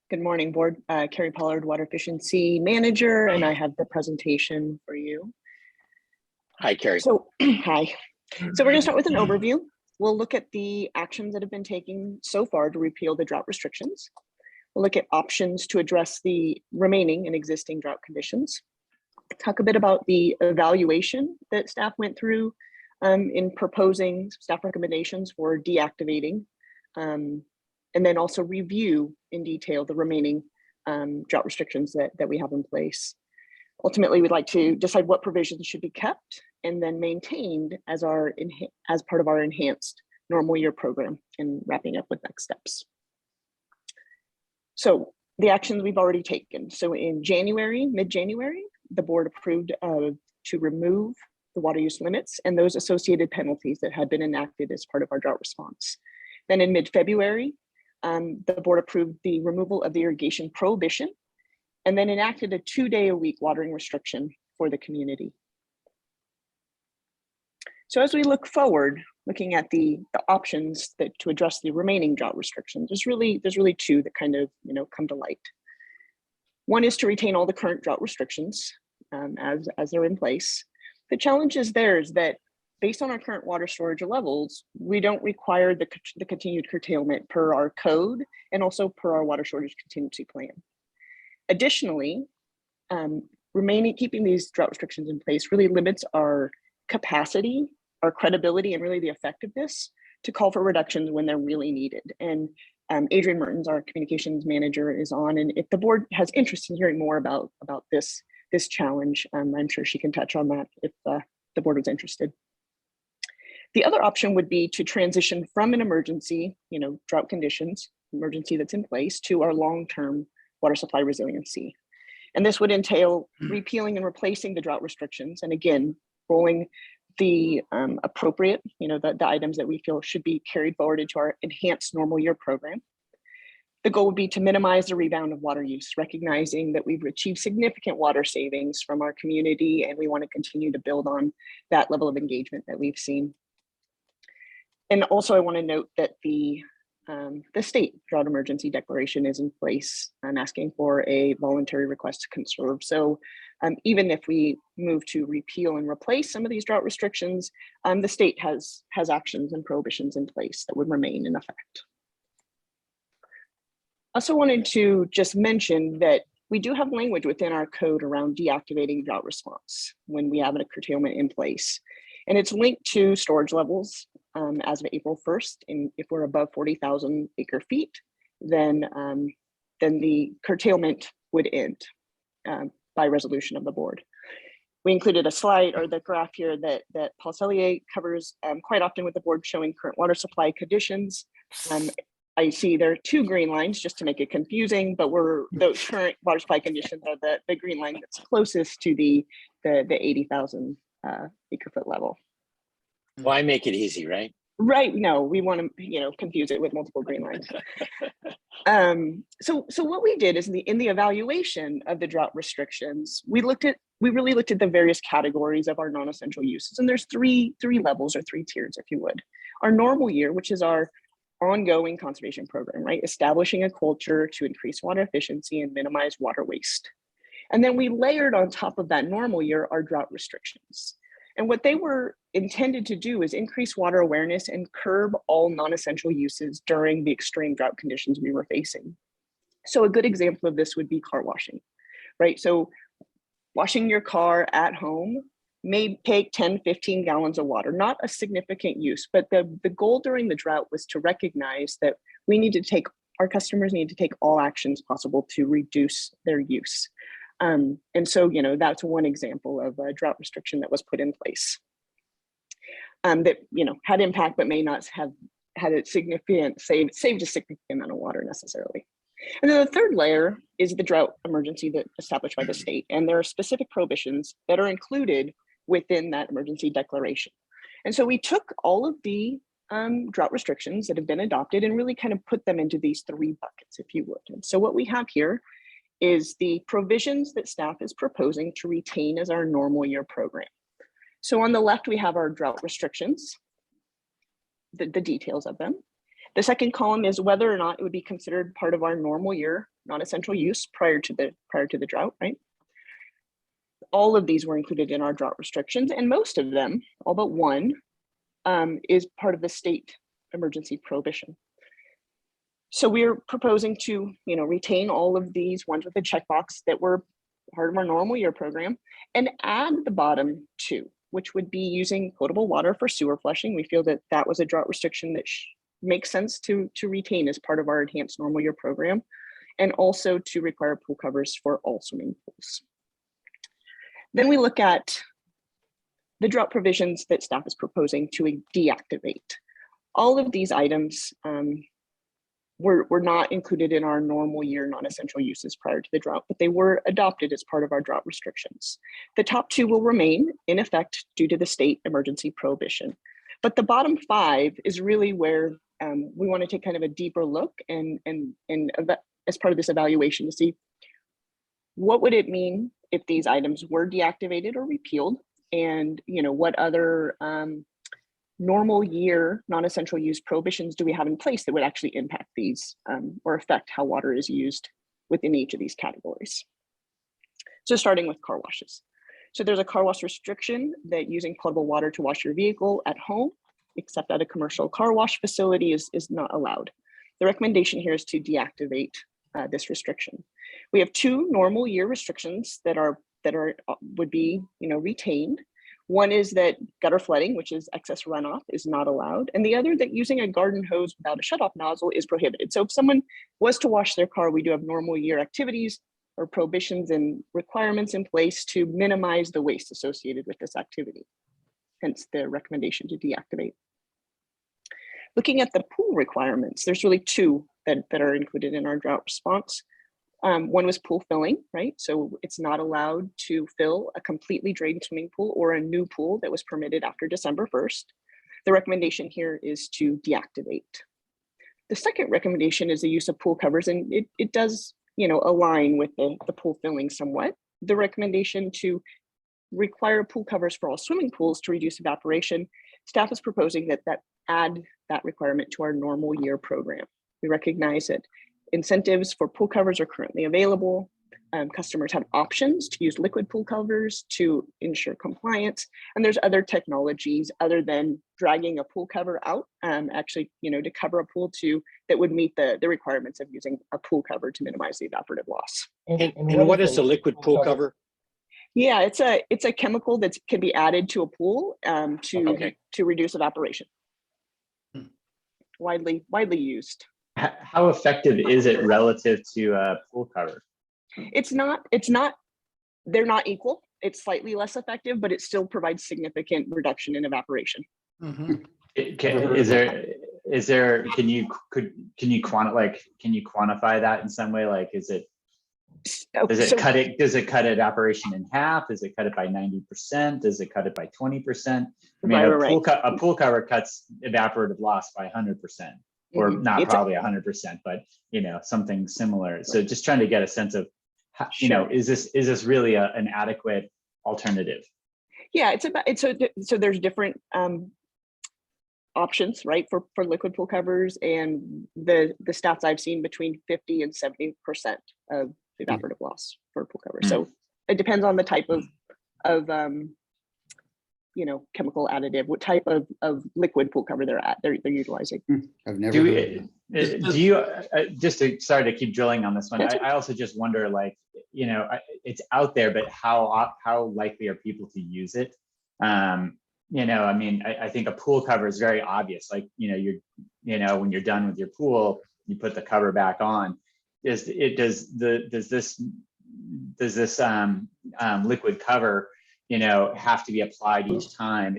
Good morning, Board. Carrie Pollard, Water Efficiency Manager, and I have the presentation for you. Hi, Carrie. So, hi. So we're going to start with an overview. We'll look at the actions that have been taken so far to repeal the drought restrictions. We'll look at options to address the remaining and existing drought conditions. Talk a bit about the evaluation that staff went through in proposing staff recommendations for deactivating, and then also review in detail the remaining drought restrictions that we have in place. Ultimately, we'd like to decide what provisions should be kept and then maintained as part of our enhanced normal year program, and wrapping up with next steps. So the actions we've already taken. So in January, mid-January, the board approved to remove the water use limits and those associated penalties that had been enacted as part of our drought response. Then in mid-February, the board approved the removal of the irrigation prohibition and then enacted a 2-day-a-week watering restriction for the community. So as we look forward, looking at the options that to address the remaining drought restrictions, there's really two that kind of come to light. One is to retain all the current drought restrictions as they're in place. The challenge is there is that based on our current water storage levels, we don't require the continued curtailment per our code and also per our water shortage contingency plan. Additionally, keeping these drought restrictions in place really limits our capacity, our credibility, and really the effectiveness to call for reductions when they're really needed. And Adrienne Mertens, our communications manager, is on, and if the board has interest in hearing more about this challenge, I'm sure she can touch on that if the board was interested. The other option would be to transition from an emergency, drought conditions, emergency that's in place, to our long-term water supply resiliency. And this would entail repealing and replacing the drought restrictions, and again, rolling the appropriate, the items that we feel should be carried forward into our enhanced normal year program. The goal would be to minimize the rebound of water use, recognizing that we've achieved significant water savings from our community, and we want to continue to build on that level of engagement that we've seen. And also, I want to note that the state drought emergency declaration is in place and asking for a voluntary request to conserve. So even if we move to repeal and replace some of these drought restrictions, the state has actions and prohibitions in place that would remain in effect. I also wanted to just mention that we do have language within our code around deactivating drought response when we have a curtailment in place. And it's linked to storage levels as of April 1st. And if we're above 40,000 acre feet, then the curtailment would end by resolution of the board. We included a slide or the graph here that Paul Sellier covers quite often with the board, showing current water supply conditions. I see there are 2 green lines just to make it confusing, but those current water supply conditions are the green line that's closest to the 80,000 acre foot level. Why make it easy, right? Right. No, we want to, confuse it with multiple green lines. So what we did is in the evaluation of the drought restrictions, we really looked at the various categories of our non-essential uses, and there's three levels or 3 tiers, if you would. Our normal year, which is our ongoing conservation program, right? Establishing a culture to increase water efficiency and minimize water waste. And then we layered on top of that normal year our drought restrictions. And what they were intended to do is increase water awareness and curb all non-essential uses during the extreme drought conditions we were facing. So a good example of this would be car washing, right? So washing your car at home may take 10, 15 gallons of water, not a significant use, but the goal during the drought was to recognize that our customers need to take all actions possible to reduce their use. And so, that's one example of a drought restriction that was put in place that, had impact, but may not have had a saved a significant amount of water necessarily. And then the third layer is the drought emergency that established by the state. And there are specific prohibitions that are included within that emergency declaration. And so we took all of the drought restrictions that have been adopted and really kind of put them into these 3 buckets, if you would. And so what we have here is the provisions that staff is proposing to retain as our normal year program. So on the left, we have our drought restrictions, the details of them. The second column is whether or not it would be considered part of our normal year non-essential use prior to the drought, right? All of these were included in our drought restrictions, and most of them, all but one, is part of the state emergency prohibition. So we're proposing to, retain all of these ones with a checkbox that were part of our normal year program and add the bottom 2, which would be using potable water for sewer flushing. We feel that that was a drought restriction that makes sense to retain as part of our enhanced normal year program, and also to require pool covers for all swimming pools. Then we look at the drought provisions that staff is proposing to deactivate. All of these items were not included in our normal year non-essential uses prior to the drought, but they were adopted as part of our drought restrictions. The top 2 will remain in effect due to the state emergency prohibition. But the bottom 5 is really where we want to take kind of a deeper look and as part of this evaluation to see what would it mean if these items were deactivated or repealed, and what other normal year non-essential use prohibitions do we have in place that would actually impact these or affect how water is used within each of these categories. So starting with car washes. So there's a car wash restriction that using potable water to wash your vehicle at home, except at a commercial car wash facility, is not allowed. The recommendation here is to deactivate this restriction. We have 2 normal year restrictions that would be retained. One is that gutter flooding, which is excess runoff, is not allowed. And the other, that using a garden hose without a shutoff nozzle is prohibited. So if someone was to wash their car, we do have normal year activities or prohibitions and requirements in place to minimize the waste associated with this activity. Hence the recommendation to deactivate. Looking at the pool requirements, there's really 2 that are included in our drought response. One was pool filling, right? So it's not allowed to fill a completely drained swimming pool or a new pool that was permitted after December 1st. The recommendation here is to deactivate. The second recommendation is the use of pool covers, and it does align with the pool filling somewhat. The recommendation to require pool covers for all swimming pools to reduce evaporation, staff is proposing that add that requirement to our normal year program. We recognize that incentives for pool covers are currently available. Customers have options to use liquid pool covers to ensure compliance. And there's other technologies other than dragging a pool cover out, actually, to cover a pool that would meet the requirements of using a pool cover to minimize the evaporative loss. And what is the liquid pool cover? Yeah, it's a chemical that can be added to a pool to reduce evaporation. Widely used. How effective is it relative to a pool cover? It's not, they're not equal. It's slightly less effective, but it still provides significant reduction in evaporation. Mm-hmm. Can you quantify that in some way? Like, does it cut evaporation in half? Does it cut it by 90%? Does it cut it by 20%? I mean, a pool cover cuts evaporative loss by 100%. Or not probably 100%, but something similar. So just trying to get a sense of, is this really an adequate alternative? Yeah, so there's different options, right, for liquid pool covers, and the stats I've seen between 50 and 70% of evaporative loss for a pool cover. So it depends on the type of chemical additive, what type of liquid pool cover they're utilizing. I've never heard of do you sorry to keep drilling on this one. I also just wonder, it's out there, but how likely are people to use it? I mean, I think a pool cover is very obvious. Like, when you're done with your pool, you put the cover back on. Does this liquid cover have to be applied each time?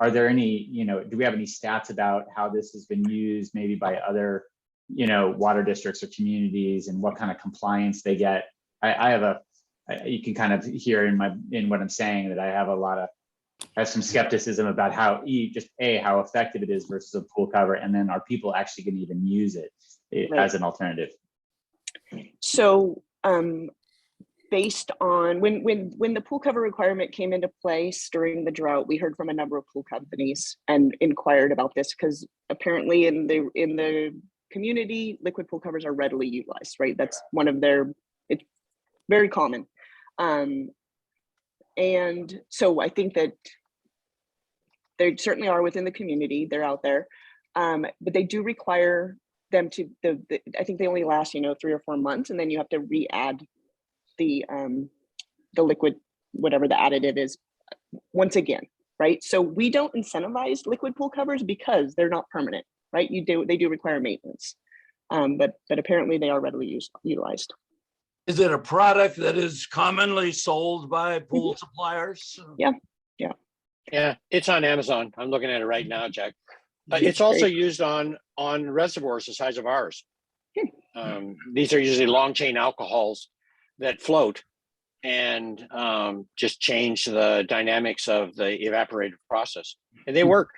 Are there any, do we have any stats about how this has been used maybe by other, water districts or communities, and what kind of compliance they get? You can kind of hear in what I'm saying that I have some skepticism about how effective it is versus a pool cover, and then are people actually going to even use it as an alternative? So, based on when the pool cover requirement came into place during the drought, we heard from a number of pool companies and inquired about this, because apparently in the community, liquid pool covers are readily utilized, right? That's one of it's very common. And so I think that they certainly are within the community, they're out there, but they do require them to, I think they only last, 3 or 4 months, and then you have to re-add the liquid, whatever the additive is, once again, right? So we don't incentivize liquid pool covers because they're not permanent, right? They do require maintenance, but apparently they are readily utilized. Is it a product that is commonly sold by pool suppliers? Yeah, it's on Amazon. I'm looking at it right now, Jack. It's also used on reservoirs the size of ours. These are usually long chain alcohols that float and just change the dynamics of the evaporative process. And they work.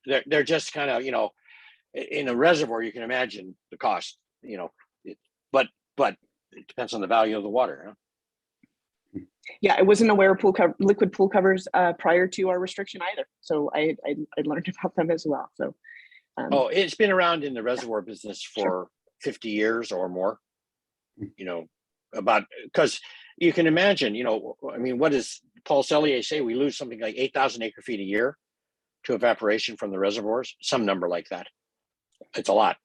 They're just kind of, in a reservoir, you can imagine the cost, but it depends on the value of the water. Huh? Yeah, I wasn't aware of liquid pool covers prior to our restriction either. So I learned about them as well. So it's been around in the reservoir business for 50 years or more, because you can imagine, what does Paul Sellier say? We lose something like 8,000 acre feet a year to evaporation from the reservoirs, some number like that. It's a lot.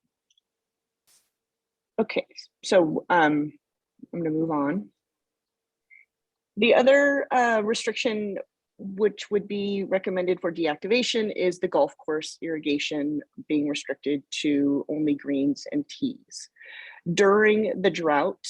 Okay, so I'm going to move on. The other restriction which would be recommended for deactivation is the golf course irrigation being restricted to only greens and tees. During the drought,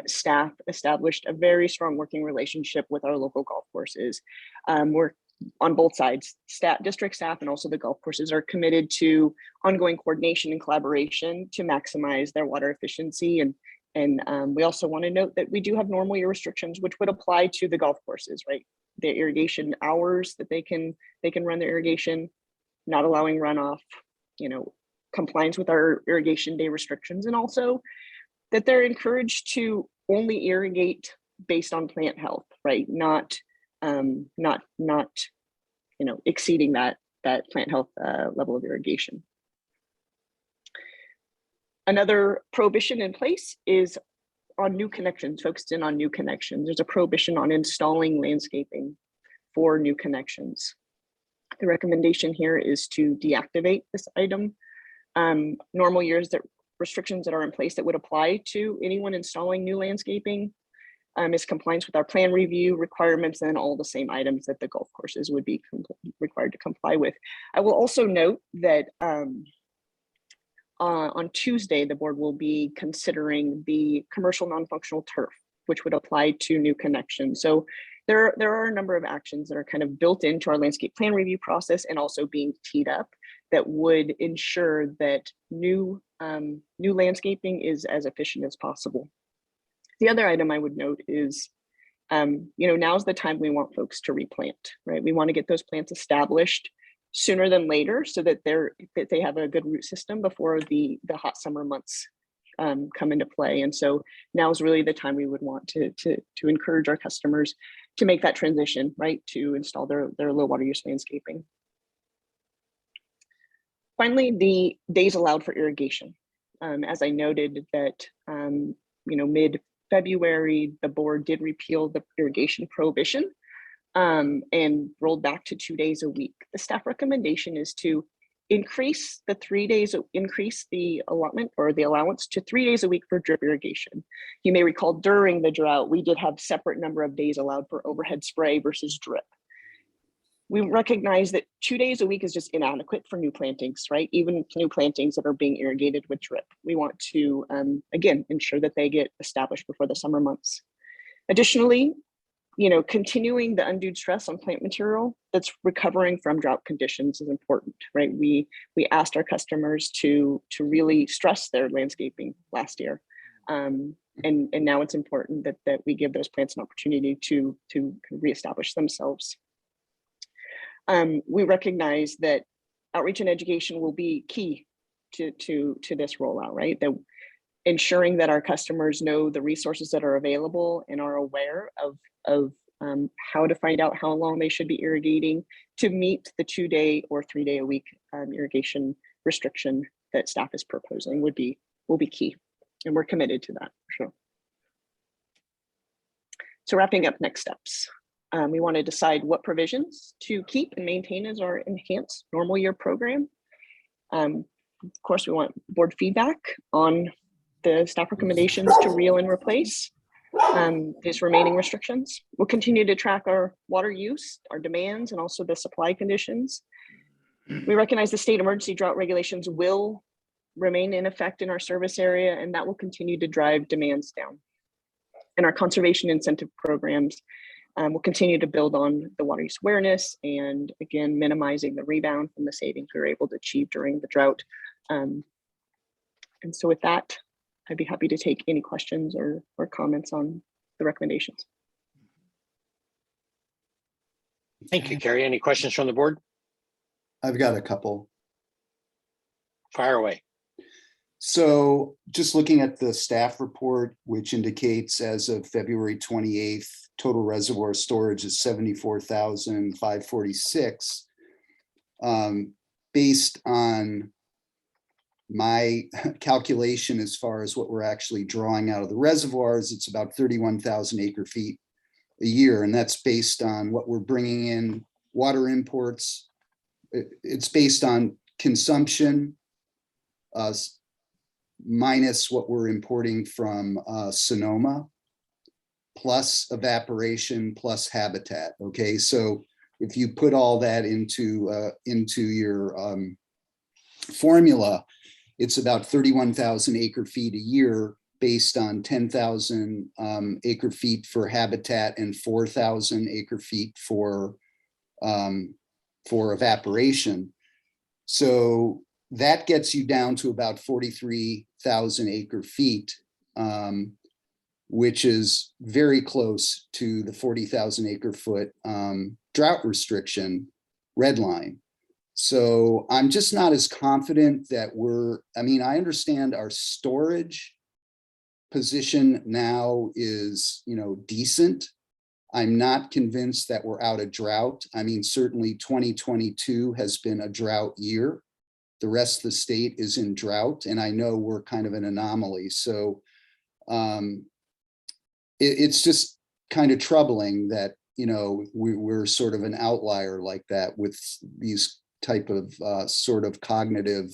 staff established a very strong working relationship with our local golf courses. We're on both sides, district staff and also the golf courses are committed to ongoing coordination and collaboration to maximize their water efficiency. And we also want to note that we do have normal year restrictions, which would apply to the golf courses, right? The irrigation hours that they can run their irrigation, not allowing runoff, compliance with our irrigation day restrictions, and also that they're encouraged to only irrigate based on plant health, right? Not exceeding that plant health level of irrigation. Another prohibition in place is on new connections, focused in on new connections. There's a prohibition on installing landscaping for new connections. The recommendation here is to deactivate this item. Normal years, that restrictions that are in place that would apply to anyone installing new landscaping is compliance with our plan review requirements and all the same items that the golf courses would be required to comply with. I will also note that on Tuesday, the board will be considering the commercial non-functional turf, which would apply to new connections. So there are a number of actions that are kind of built into our landscape plan review process and also being teed up that would ensure that new landscaping is as efficient as possible. The other item I would note is, now's the time we want folks to replant, right? We want to get those plants established sooner than later so that they have a good root system before the hot summer months come into play. And so now is really the time we would want to encourage our customers to make that transition, right, to install their low water use landscaping. Finally, the days allowed for irrigation. As I noted that, mid-February, the board did repeal the irrigation prohibition and rolled back to 2 days a week. The staff recommendation is to increase the allotment or the allowance to 3 days a week for drip irrigation. You may recall during the drought, we did have separate number of days allowed for overhead spray versus drip. We recognize that 2 days a week is just inadequate for new plantings, right? Even new plantings that are being irrigated with drip. We want to, again, ensure that they get established before the summer months. Additionally, continuing the undue stress on plant material that's recovering from drought conditions is important, right? We asked our customers to really stress their landscaping last year. And now it's important that we give those plants an opportunity to reestablish themselves. We recognize that outreach and education will be key to this rollout, right? That ensuring that our customers know the resources that are available and are aware of how to find out how long they should be irrigating to meet the 2 day or 3 day a week irrigation restriction that staff is proposing will be key. And we're committed to that for sure. So wrapping up next steps. We want to decide what provisions to keep and maintain as our enhanced normal year program. Of course, we want board feedback on the staff recommendations to reel and replace these remaining restrictions. We'll continue to track our water use, our demands, and also the supply conditions. We recognize the state emergency drought regulations will remain in effect in our service area, and that will continue to drive demands down. And our conservation incentive programs will continue to build on the water use awareness and, again, minimizing the rebound from the savings we were able to achieve during the drought. And so with that, I'd be happy to take any questions or comments on the recommendations. Thank you, Carrie. Any questions from the board? I've got a couple. Fire away. So just looking at the staff report, which indicates as of February 28th, total reservoir storage is 74,546. Based on my calculation, as far as what we're actually drawing out of the reservoirs, it's about 31,000 acre feet a year. And that's based on what we're bringing in, water imports. It's based on consumption minus what we're importing from Sonoma, plus evaporation, plus habitat. Okay, so if you put all that into your formula, it's about 31,000 acre feet a year based on 10,000 acre feet for habitat and 4,000 acre feet for evaporation. So that gets you down to about 43,000 acre feet, which is very close to the 40,000 acre foot drought restriction red line. So I'm just not as confident that I understand our storage position now is, decent. I'm not convinced that we're out of drought. I mean, certainly 2022 has been a drought year. The rest of the state is in drought, and I know we're kind of an anomaly. So it's just kind of troubling that, we're sort of an outlier like that with these type of sort of cognitive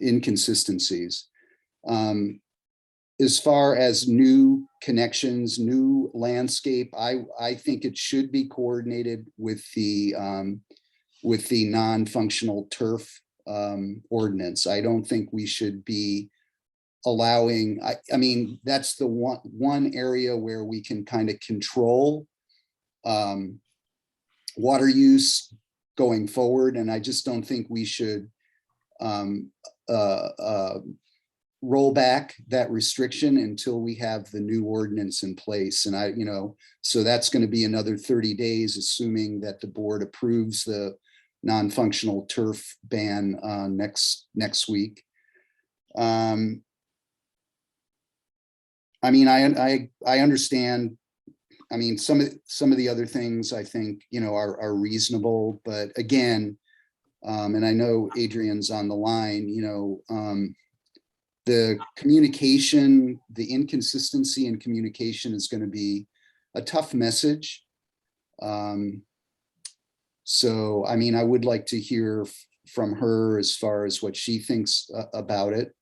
inconsistencies. As far as new connections, new landscape, I think it should be coordinated with the non-functional turf ordinance. I don't think we should be allowing, I mean, that's the one area where we can kind of control water use going forward. And I just don't think we should roll back that restriction until we have the new ordinance in place. And so that's going to be another 30 days, assuming that the board approves the non-functional turf ban next week. I mean, I understand. I mean, some of the other things I think, are reasonable, but again, and I know Adrian's on the line, the communication, the inconsistency in communication is going to be a tough message. So, I mean, I would like to hear from her as far as what she thinks about it.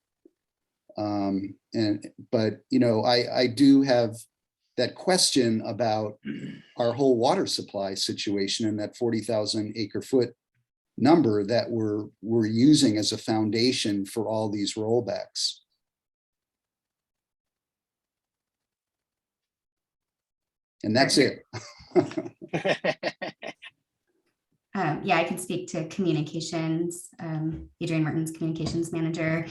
But I do have that question about our whole water supply situation and that 40,000 acre foot number that we're using as a foundation for all these rollbacks. And that's it. Yeah, I can speak to communications, Adrian Martin's communications manager.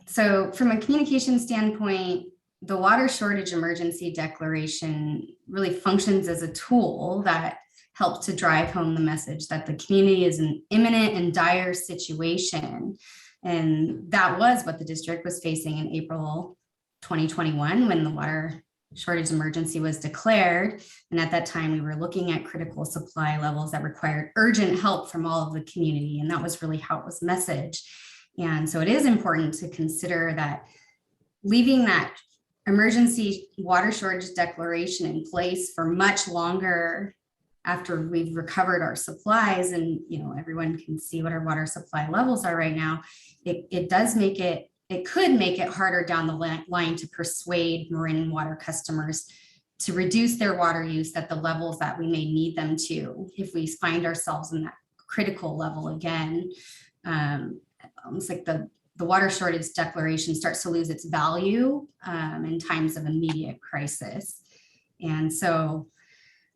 So from a communication standpoint, the water shortage emergency declaration really functions as a tool that helps to drive home the message that the community is in imminent and dire situation. And that was what the district was facing in April 2021 when the water shortage emergency was declared. And at that time, we were looking at critical supply levels that required urgent help from all of the community. And that was really how it was messaged. And so it is important to consider that leaving that emergency water shortage declaration in place for much longer after we've recovered our supplies and everyone can see what our water supply levels are right now, it could make it harder down the line to persuade Marin water customers to reduce their water use at the levels that we may need them to if we find ourselves in that critical level again. Almost like the water shortage declaration starts to lose its value in times of immediate crisis. And so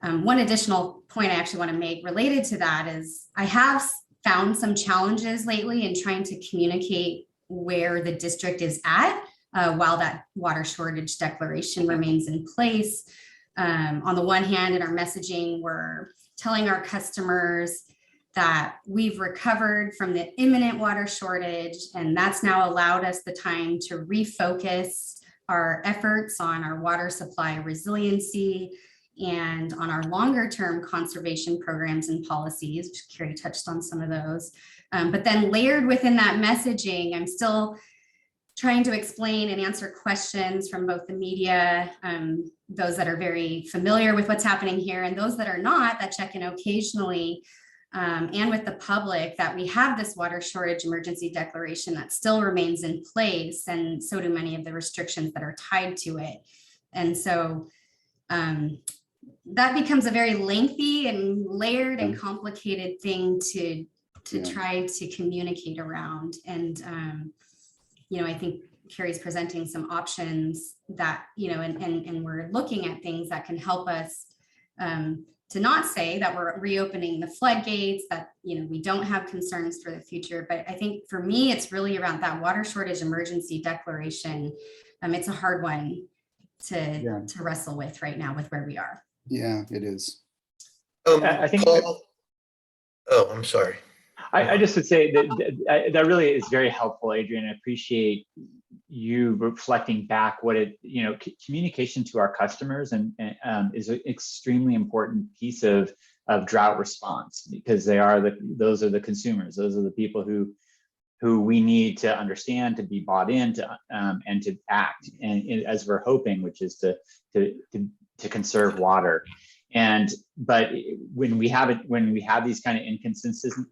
one additional point I actually want to make related to that is I have found some challenges lately in trying to communicate where the district is at while that water shortage declaration remains in place. On the one hand, in our messaging, we're telling our customers that we've recovered from the imminent water shortage, and that's now allowed us the time to refocus our efforts on our water supply resiliency and on our longer term conservation programs and policies, which Carrie touched on some of those. But then layered within that messaging, I'm still trying to explain and answer questions from both the media, those that are very familiar with what's happening here, and those that are not, that check in occasionally, and with the public, that we have this water shortage emergency declaration that still remains in place, and so do many of the restrictions that are tied to it. And so that becomes a very lengthy and layered and complicated thing to try to communicate around. And I think Carrie's presenting some options that, and we're looking at things that can help us to not say that we're reopening the floodgates, that, we don't have concerns for the future. But I think for me, it's really around that water shortage emergency declaration. It's a hard one to wrestle with right now with where we are. Yeah, it is. I think. Paul, oh, I'm sorry. I just would say that really is very helpful, Adrian. I appreciate you reflecting back what communication to our customers and is an extremely important piece of drought response, because those are the consumers, those are the people who we need to understand, to be bought in, and to act, and as we're hoping, which is to conserve water. But when we have these kind of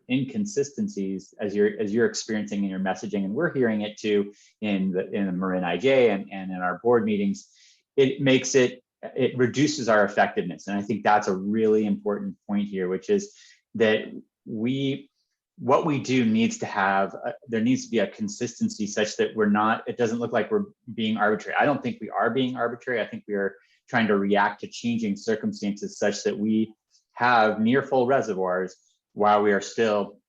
inconsistencies, as you're experiencing in your messaging, and we're hearing it too in the Marin IJ and in our board meetings, it reduces our effectiveness. And I think that's a really important point here, which is that what we do needs to have, there needs to be a consistency such that it doesn't look like we're being arbitrary. I don't think we are being arbitrary. I think we are trying to react to changing circumstances such that we have near full reservoirs while we are still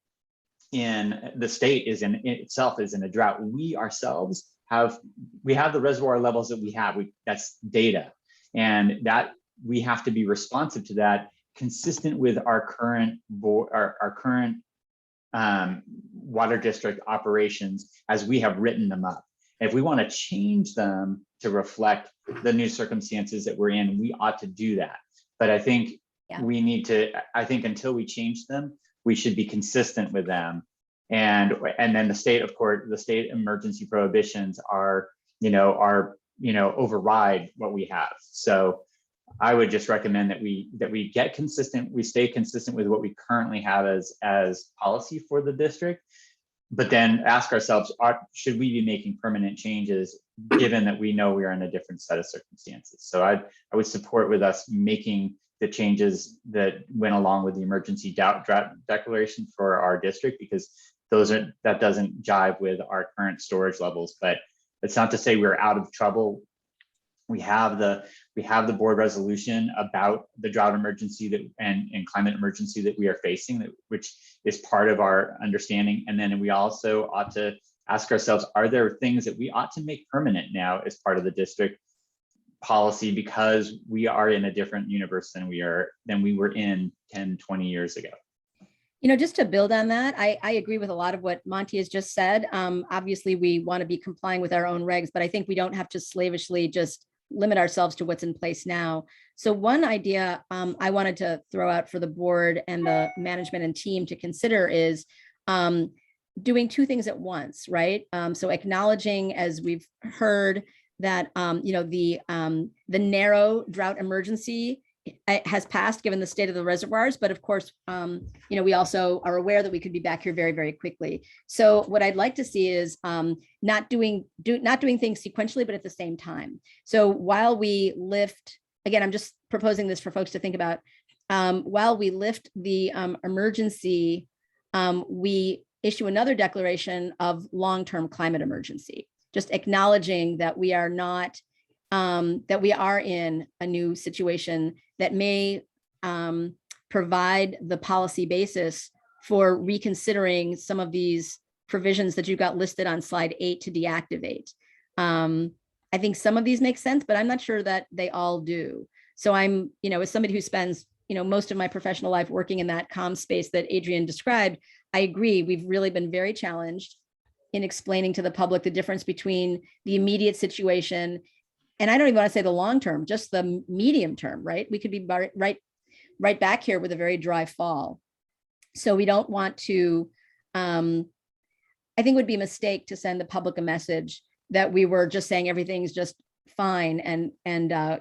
the state itself is in a drought. We ourselves have the reservoir levels that we have. That's data, and that we have to be responsive to that, consistent with our current water district operations as we have written them up. If we want to change them to reflect the new circumstances that we're in, we ought to do that. But I think we need to, until we change them, we should be consistent with them. And then the state emergency prohibitions override what we have. So I would just recommend that we get consistent, we stay consistent with what we currently have as policy for the district, but then ask ourselves, should we be making permanent changes given that we know we are in a different set of circumstances? So I would support with us making the changes that went along with the emergency drought declaration for our district, because that doesn't jive with our current storage levels. But it's not to say we're out of trouble. We have the board resolution about the drought emergency and climate emergency that we are facing, which is part of our understanding. And then we also ought to ask ourselves, are there things that we ought to make permanent now as part of the district policy, because we are in a different universe than we were in 10, 20 years ago? Just to build on that, I agree with a lot of what Monty has just said. Obviously, we want to be complying with our own regs, but I think we don't have to slavishly just limit ourselves to what's in place now. So one idea I wanted to throw out for the board and the management and team to consider is doing two things at once, right? So acknowledging, as we've heard, that the narrow drought emergency has passed given the state of the reservoirs, but of course, we also are aware that we could be back here very, very quickly. So what I'd like to see is not doing things sequentially, but at the same time. So while we lift, again, I'm just proposing this for folks to think about, while we lift the emergency, we issue another declaration of long-term climate emergency, just acknowledging that we are not, that we are in a new situation that may provide the policy basis for reconsidering some of these provisions that you got listed on slide 8 to deactivate. I think some of these make sense, but I'm not sure that they all do. So I'm, as somebody who spends, most of my professional life working in that comm space that Adrian described, I agree. We've really been very challenged in explaining to the public the difference between the immediate situation, and I don't even want to say the long term, just the medium term, right? We could be right back here with a very dry fall. So we don't want to, I think it would be a mistake to send the public a message that we were just saying everything's just fine and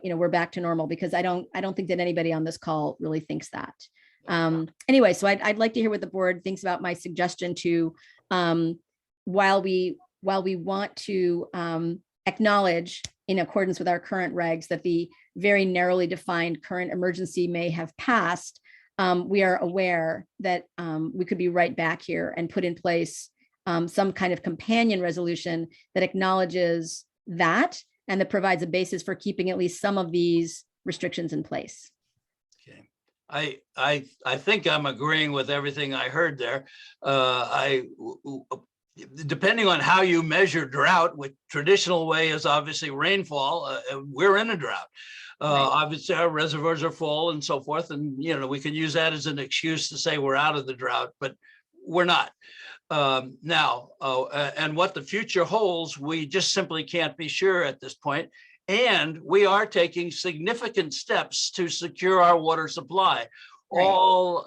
we're back to normal, because I don't think that anybody on this call really thinks that. Anyway, so I'd like to hear what the board thinks about my suggestion to, while we want to acknowledge, in accordance with our current regs, that the very narrowly defined current emergency may have passed, we are aware that we could be right back here and put in place some kind of companion resolution that acknowledges that and that provides a basis for keeping at least some of these restrictions in place. Okay. I think I'm agreeing with everything I heard there. Depending on how you measure drought, which traditional way is obviously rainfall, we're in a drought. Obviously our reservoirs are full and so forth. And, we can use that as an excuse to say we're out of the drought, but we're not. Now, and what the future holds, we just simply can't be sure at this point. And we are taking significant steps to secure our water supply. Right. All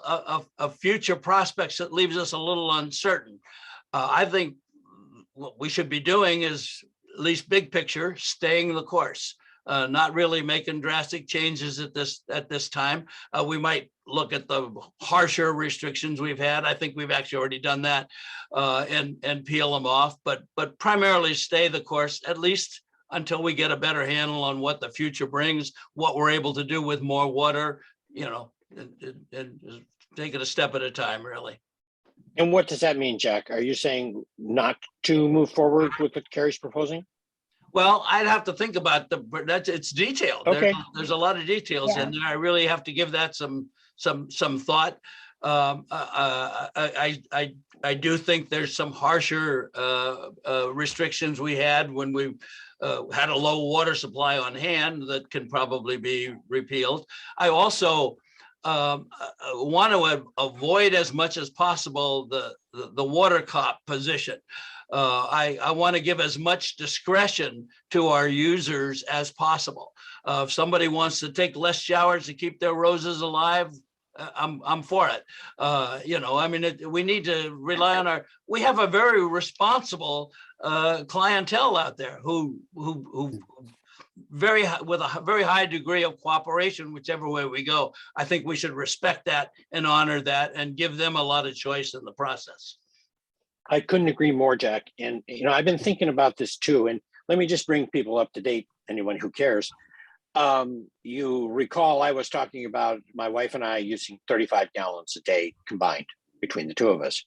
of future prospects that leaves us a little uncertain. I think what we should be doing is, at least big picture, staying the course, not really making drastic changes at this time. We might look at the harsher restrictions we've had. I think we've actually already done that, and peel them off. But primarily stay the course, at least until we get a better handle on what the future brings, what we're able to do with more water. And take it a step at a time, really. And what does that mean, Jack? Are you saying not to move forward with what Carrie's proposing? Well, I'd have to think about it's detailed. Okay. There's a lot of details in there. I really have to give that some thought. I do think there's some harsher restrictions we had when we had a low water supply on hand that can probably be repealed. I also want to avoid as much as possible the water cop position. I want to give as much discretion to our users as possible. If somebody wants to take less showers to keep their roses alive, I'm for it. We need to rely on we have a very responsible clientele out there who with a very high degree of cooperation, whichever way we go. I think we should respect that and honor that and give them a lot of choice in the process. I couldn't agree more, Jack. And, I've been thinking about this too. And let me just bring people up to date, anyone who cares. You recall I was talking about my wife and I using 35 gallons a day combined between the two of us.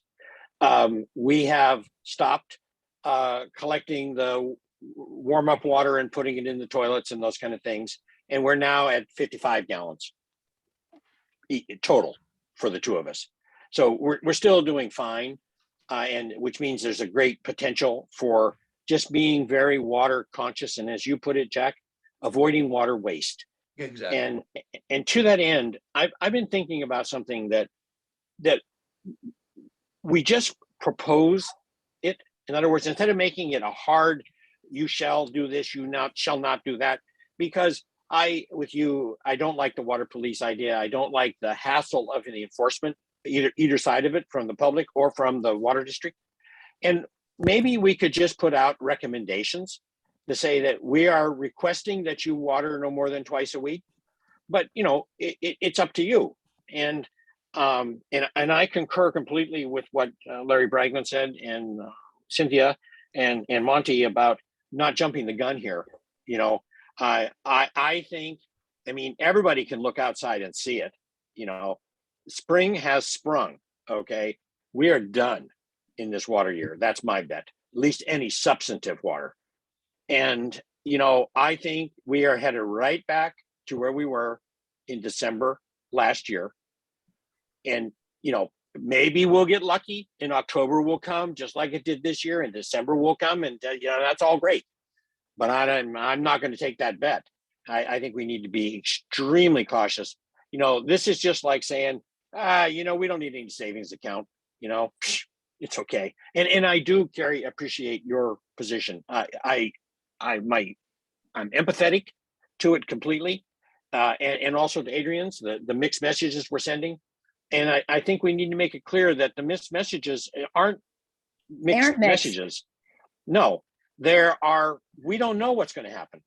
We have stopped collecting the warm up water and putting it in the toilets and those kind of things. And we're now at 55 gallons total for the two of us. So we're still doing fine. And which means there's a great potential for just being very water conscious. And as you put it, Jack, avoiding water waste. Exactly. And to that end, I've been thinking about something that we just propose it. In other words, instead of making it a hard, you shall do this, shall not do that, because I don't like the water police idea. I don't like the hassle of the enforcement, either side of it, from the public or from the water district. And maybe we could just put out recommendations to say that we are requesting that you water no more than twice a week, but it's up to you. And I concur completely with what Larry Bragman said, and Cynthia and Monty, about not jumping the gun here. I think, everybody can look outside and see it. Spring has sprung. Okay, we are done in this water year. That's my bet. At least any substantive water. And I think we are headed right back to where we were in December last year. And maybe we'll get lucky in October will come just like it did this year, and December will come, and that's all great. But I'm not going to take that bet. I think we need to be extremely cautious. This is just like saying, we don't need any savings account. It's okay. And I do, Carrie, appreciate your position. I'm empathetic to it completely, and also to Adrian's the mixed messages we're sending. And I think we need to make it clear that the mixed messages aren't mixed messages. No, we don't know what's going to happen,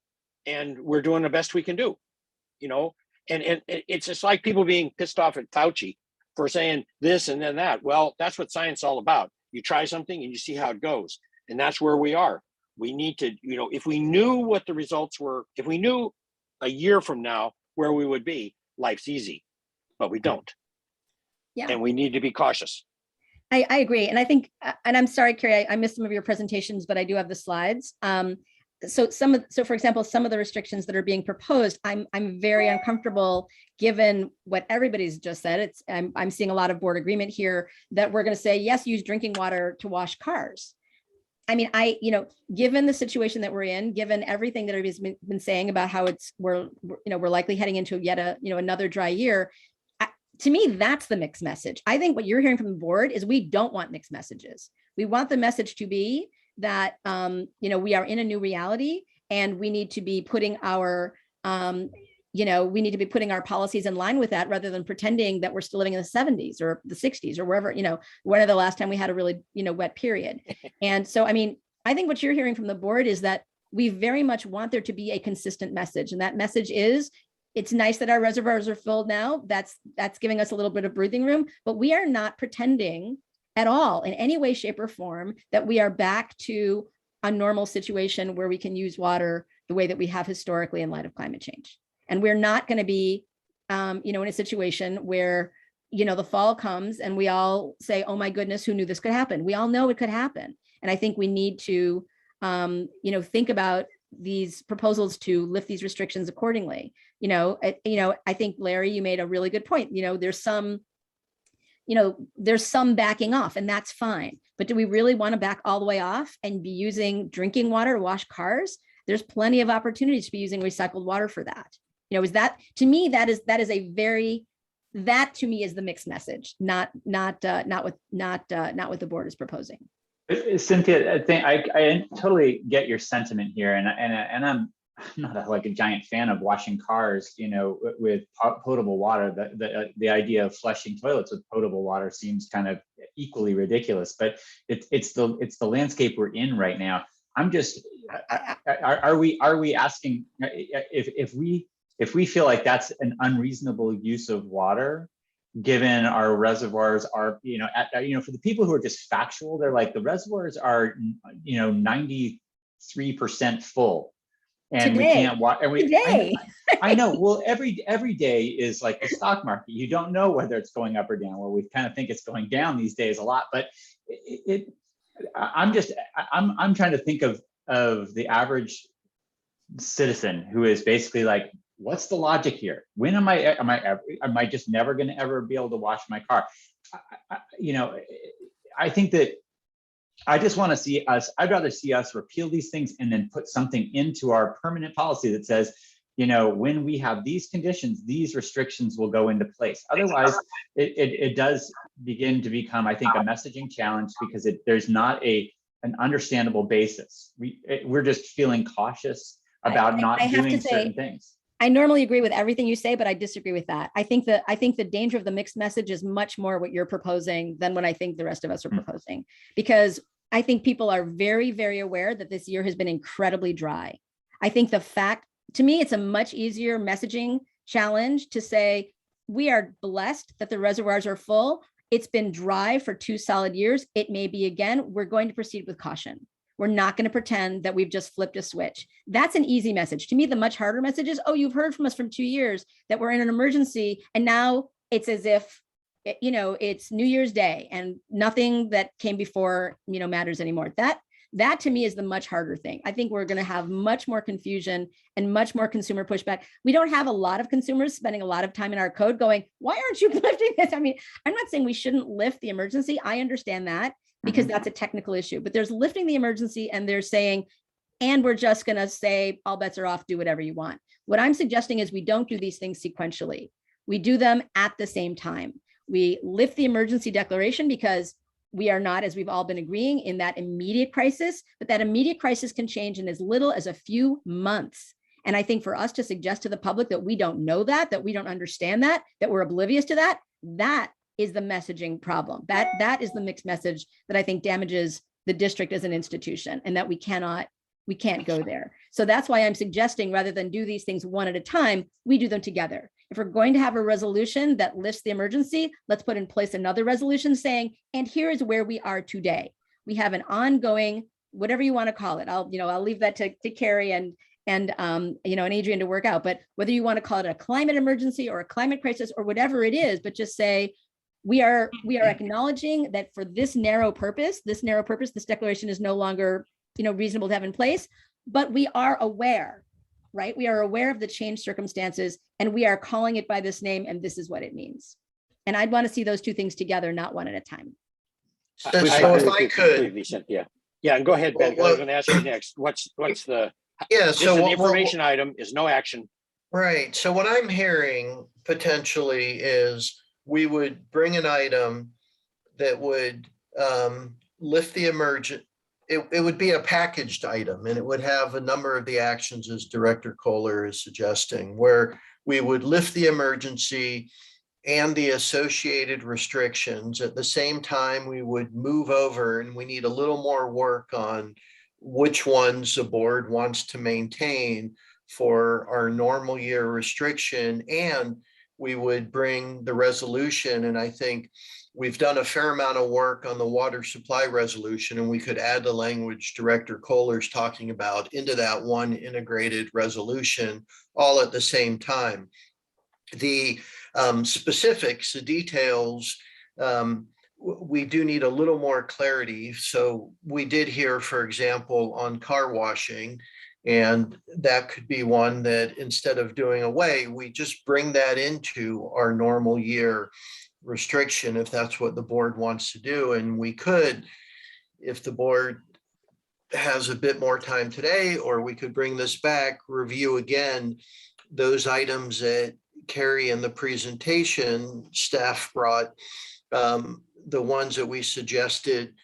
and we're doing the best we can do, and it's just like people being pissed off at Fauci for saying this and then that. Well, that's what science is all about. You try something and you see how it goes. And that's where we are. We need to, if we knew what the results were, if we knew a year from now where we would be, life's easy, but we don't. Yeah. And we need to be cautious. I agree. And I think, and I'm sorry, Carrie, I missed some of your presentations, but I do have the slides. So for example, some of the restrictions that are being proposed, I'm very uncomfortable given what everybody's just said. I'm seeing a lot of board agreement here that we're going to say, yes, use drinking water to wash cars. I mean, given the situation that we're in, given everything that everybody's been saying about how we're likely heading into yet another dry year, to me, that's the mixed message. I think what you're hearing from the board is we don't want mixed messages. We want the message to be that we are in a new reality, and we need to be putting our policies in line with that, rather than pretending that we're still living in the 70s or the 60s or wherever, when the last time we had a really wet period. And so, I mean, I think what you're hearing from the board is that we very much want there to be a consistent message, and that message is, it's nice that our reservoirs are filled now. That's giving us a little bit of breathing room, but we are not pretending at all in any way, shape, or form that we are back to a normal situation where we can use water the way that we have historically in light of climate change. And we're not going to be, in a situation where, the fall comes and we all say, oh my goodness, who knew this could happen? We all know it could happen. And I think we need to, think about these proposals to lift these restrictions accordingly. I think, Larry, you made a really good point. There's some backing off, and that's fine. But do we really want to back all the way off and be using drinking water to wash cars? There's plenty of opportunities to be using recycled water for that. To me, that is the mixed message, not what the board is proposing. Cynthia, I totally get your sentiment here, and I'm not a giant fan of washing cars, with potable water. The idea of flushing toilets with potable water seems kind of equally ridiculous. But it's the landscape we're in right now. I'm just, are we asking if we feel like that's an unreasonable use of water, given our reservoirs are, for the people who are just factual, they're like, the reservoirs are, 93% full. And today, we can't watch. Today. I know. Well, every day is like the stock market. You don't know whether it's going up or down. Well, we kind of think it's going down these days a lot, but I'm trying to think of the average citizen who is basically like, what's the logic here? When am I just never going to ever be able to wash my car? I think that I just want to see I'd rather see us repeal these things and then put something into our permanent policy that says, when we have these conditions, these restrictions will go into place. Otherwise, it does begin to become, I think, a messaging challenge, because there's not an understandable basis. We're just feeling cautious about not doing certain things. I normally agree with everything you say, but I disagree with that. I think the danger of the mixed message is much more what you're proposing than what I think the rest of us are proposing, because I think people are very, very aware that this year has been incredibly dry. I think to me, it's a much easier messaging challenge to say, we are blessed that the reservoirs are full. It's been dry for 2 solid years. It may be again. We're going to proceed with caution. We're not going to pretend that we've just flipped a switch. That's an easy message. To me, the much harder message is, oh, you've heard from us from 2 years that we're in an emergency, and now it's as if, it's New Year's Day and nothing that came before, matters anymore. That to me is the much harder thing. I think we're going to have much more confusion and much more consumer pushback. We don't have a lot of consumers spending a lot of time in our code going, why aren't you lifting this? I mean, I'm not saying we shouldn't lift the emergency. I understand that because that's a technical issue, but there's lifting the emergency and they're saying, and we're just going to say all bets are off, do whatever you want. What I'm suggesting is we don't do these things sequentially. We do them at the same time. We lift the emergency declaration because we are not, as we've all been agreeing, in that immediate crisis, but that immediate crisis can change in as little as a few months. And I think for us to suggest to the public that we don't know that we don't understand that we're oblivious to that is the messaging problem. That is the mixed message that I think damages the district as an institution, and that we can't go there. So that's why I'm suggesting, rather than do these things one at a time, we do them together. If we're going to have a resolution that lifts the emergency, let's put in place another resolution saying, and here is where we are today. We have an ongoing, whatever you want to call it. I'll leave that to Carrie and Adrian to work out, but whether you want to call it a climate emergency or a climate crisis or whatever it is, but just say, we are acknowledging that for this narrow purpose, this declaration is no longer reasonable to have in place, but we are aware, right? We are aware of the changed circumstances and we are calling it by this name, and this is what it means. And I'd want to see those two things together, not one at a time. So if I could, yeah, and go ahead, Ben. I was going to ask you next. What's the? Yeah, This so is an what- information item is no action. Right. So what I'm hearing potentially is we would bring an item that would lift the emergent. It would be a packaged item and it would have a number of the actions as Director Kohler is suggesting, where we would lift the emergency and the associated restrictions. At the same time, we would move over, and we need a little more work on which ones the board wants to maintain for our normal year restriction. And we would bring the resolution, and I think we've done a fair amount of work on the water supply resolution, and we could add the language Director Kohler's talking about into that one integrated resolution all at the same time. The specifics, the details, we do need a little more clarity. So we did hear, for example, on car washing, and that could be one that instead of doing away, we just bring that into our normal year restriction if that's what the board wants to do. And we could, if the board has a bit more time today, or we could bring this back, review again those items that Carrie in the presentation staff brought, the ones that we suggested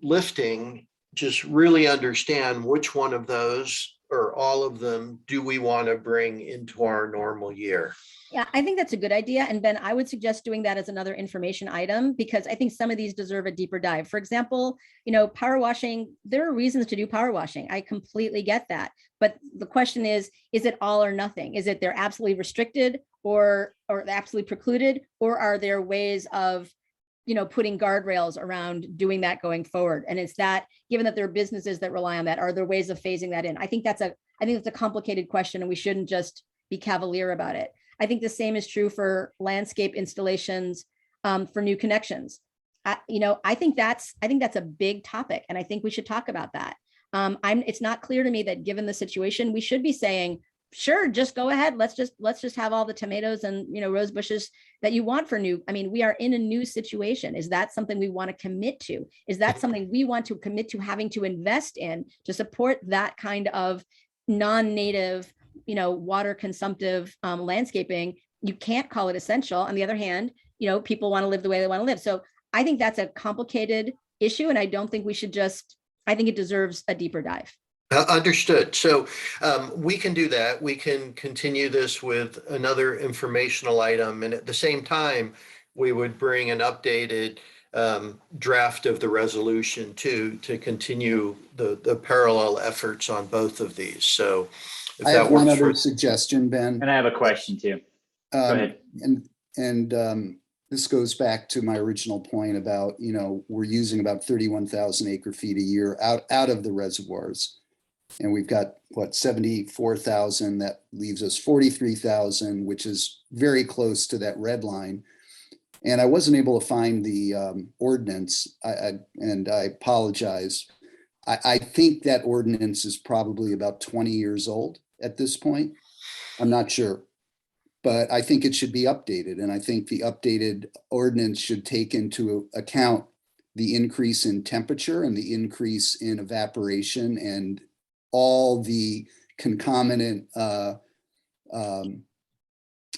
lifting, just really understand which one of those or all of them do we want to bring into our normal year. Yeah, I think that's a good idea. And Ben, I would suggest doing that as another information item, because I think some of these deserve a deeper dive. For example, power washing, there are reasons to do power washing. I completely get that. But the question is it all or nothing? Is it they're absolutely restricted or absolutely precluded? Or are there ways of putting guardrails around doing that going forward? And it's that, given that there are businesses that rely on that, are there ways of phasing that in? I think that's a complicated question, and we shouldn't just be cavalier about it. I think the same is true for landscape installations, for new connections. I think that's a big topic, and I think we should talk about that. It's not clear to me that given the situation, we should be saying, sure, just go ahead. Let's just have all the tomatoes and rose bushes that you want for new. I mean, we are in a new situation. Is that something we want to commit to? Is that something we want to commit to having to invest in to support that kind of non-native, water consumptive landscaping? You can't call it essential. On the other hand, people want to live the way they want to live. So I think that's a complicated issue, and I don't think we should I think it deserves a deeper dive. Understood. So we can do that. We can continue this with another informational item. And at the same time, we would bring an updated draft of the resolution to continue the parallel efforts on both of these. So if I that have one works other for, suggestion, Ben. And I have a question too. Go ahead. And this goes back to my original point about, we're using about 31,000 acre feet a year out of the reservoirs. And we've got 74,000, that leaves us 43,000, which is very close to that red line. And I wasn't able to find the ordinance, and I apologize, I think that ordinance is probably about 20 years old at this point. I'm not sure. But I think it should be updated. And I think the updated ordinance should take into account the increase in temperature and the increase in evaporation and all the concomitant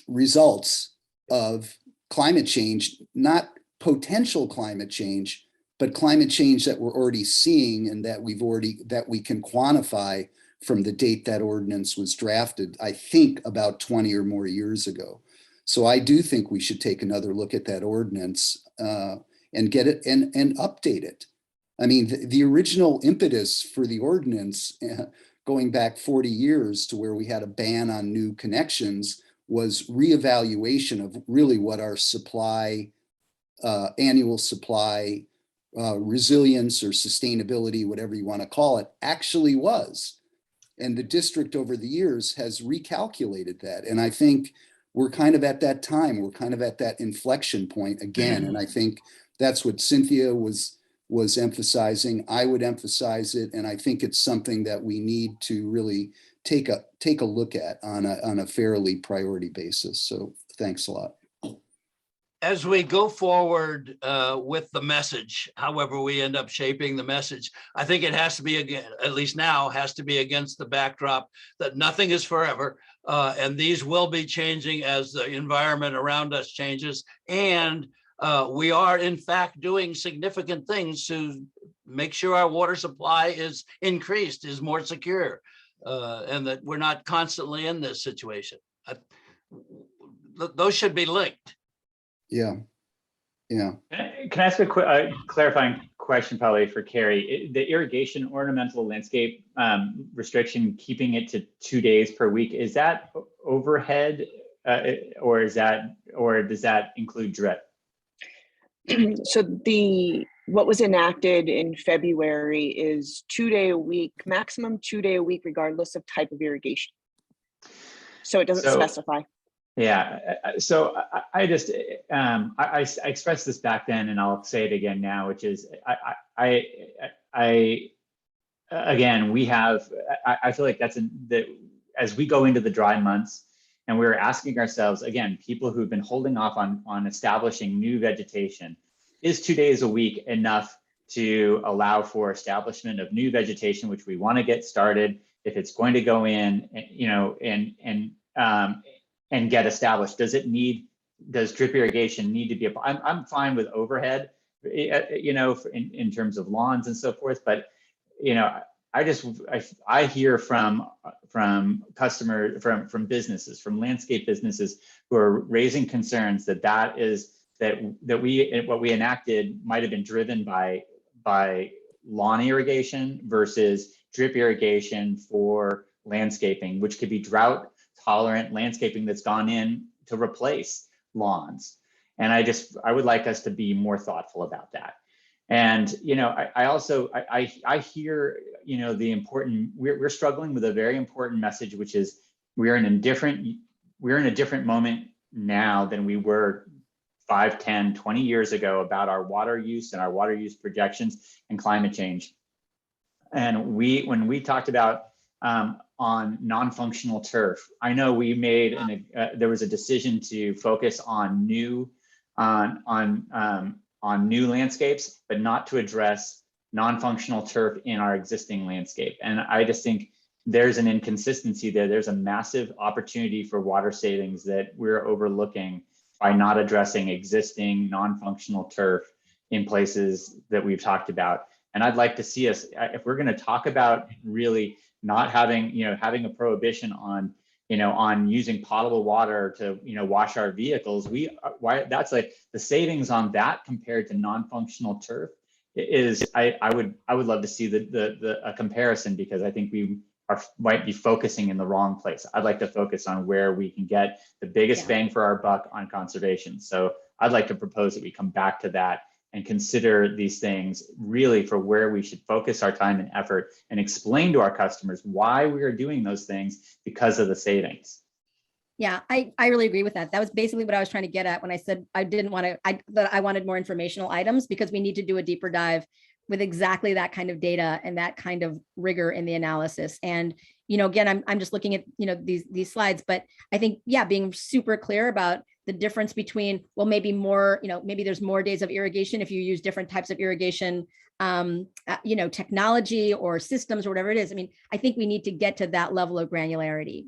results of climate change, not potential climate change, but climate change that we're already seeing and that we can quantify from the date that ordinance was drafted, I think about 20 or more years ago. So I do think we should take another look at that ordinance and get it and update it. I mean, the original impetus for the ordinance going back 40 years to where we had a ban on new connections was reevaluation of really what our supply, annual supply, resilience or sustainability, whatever you want to call it, actually was. And the district over the years has recalculated that. And I think we're kind of at that time, we're kind of at that inflection point again. And I think that's what Cynthia was emphasizing. I would emphasize it. And I think it's something that we need to really take a look at on a fairly priority basis. So thanks a lot. As we go forward with the message, however we end up shaping the message, I think it has to be, again, at least now, has to be against the backdrop that nothing is forever. And these will be changing as the environment around us changes. And we are, in fact, doing significant things to make sure our water supply is increased, is more secure, and that we're not constantly in this situation. Those should be linked. Yeah. Yeah. Can I ask a quick clarifying question probably for Carrie? The irrigation ornamental landscape restriction, keeping it to 2 days per week, is that overhead or does that include drip? So what was enacted in February is 2 day a week, maximum 2 day a week, regardless of type of irrigation. So it doesn't specify. Yeah, so I just, I expressed this back then and I'll say it again now, which is again, I feel like that's as we go into the dry months and we're asking ourselves, again, people who've been holding off on establishing new vegetation, is 2 days a week enough to allow for establishment of new vegetation, which we want to get started? If it's going to go in, you know, and get established, does drip irrigation need to be I'm fine with overhead, you know, in terms of lawns and so forth, but you know, I hear from customers, from businesses, from landscape businesses who are raising concerns that what we enacted might have been driven by lawn irrigation versus drip irrigation for landscaping, which could be drought tolerant landscaping that's gone in to replace lawns. And I would like us to be more thoughtful about that. And, you know, I hear, you know, we're struggling with a very important message, which is we're in a different moment now than we were 5, 10, 20 years ago about our water use and our water use projections and climate change. And when we talked about on non-functional turf, I know we made there was a decision to focus on new landscapes, but not to address non-functional turf in our existing landscape. And I just think there's an inconsistency there. There's a massive opportunity for water savings that we're overlooking by not addressing existing non-functional turf in places that we've talked about. And I'd like to see us, if we're going to talk about really not having, you know, having a prohibition on, you know, on using potable water to, you know, wash our vehicles, that's like the savings on that compared to non-functional turf is, I would love to see a comparison, because I think we might be focusing in the wrong place. I'd like to focus on where we can get the biggest bang for our buck on conservation. So I'd like to propose that we come back to that and consider these things really for where we should focus our time and effort, and explain to our customers why we are doing those things because of the savings. Yeah, I really agree with that. That was basically what I was trying to get at when I said I didn't want to, that I wanted more informational items, because we need to do a deeper dive with exactly that kind of data and that kind of rigor in the analysis. And, again, I'm just looking at, these slides, but I think, yeah, being super clear about the difference between, well, maybe more, maybe there's more days of irrigation if you use different types of irrigation, technology or systems or whatever it is. I mean, I think we need to get to that level of granularity.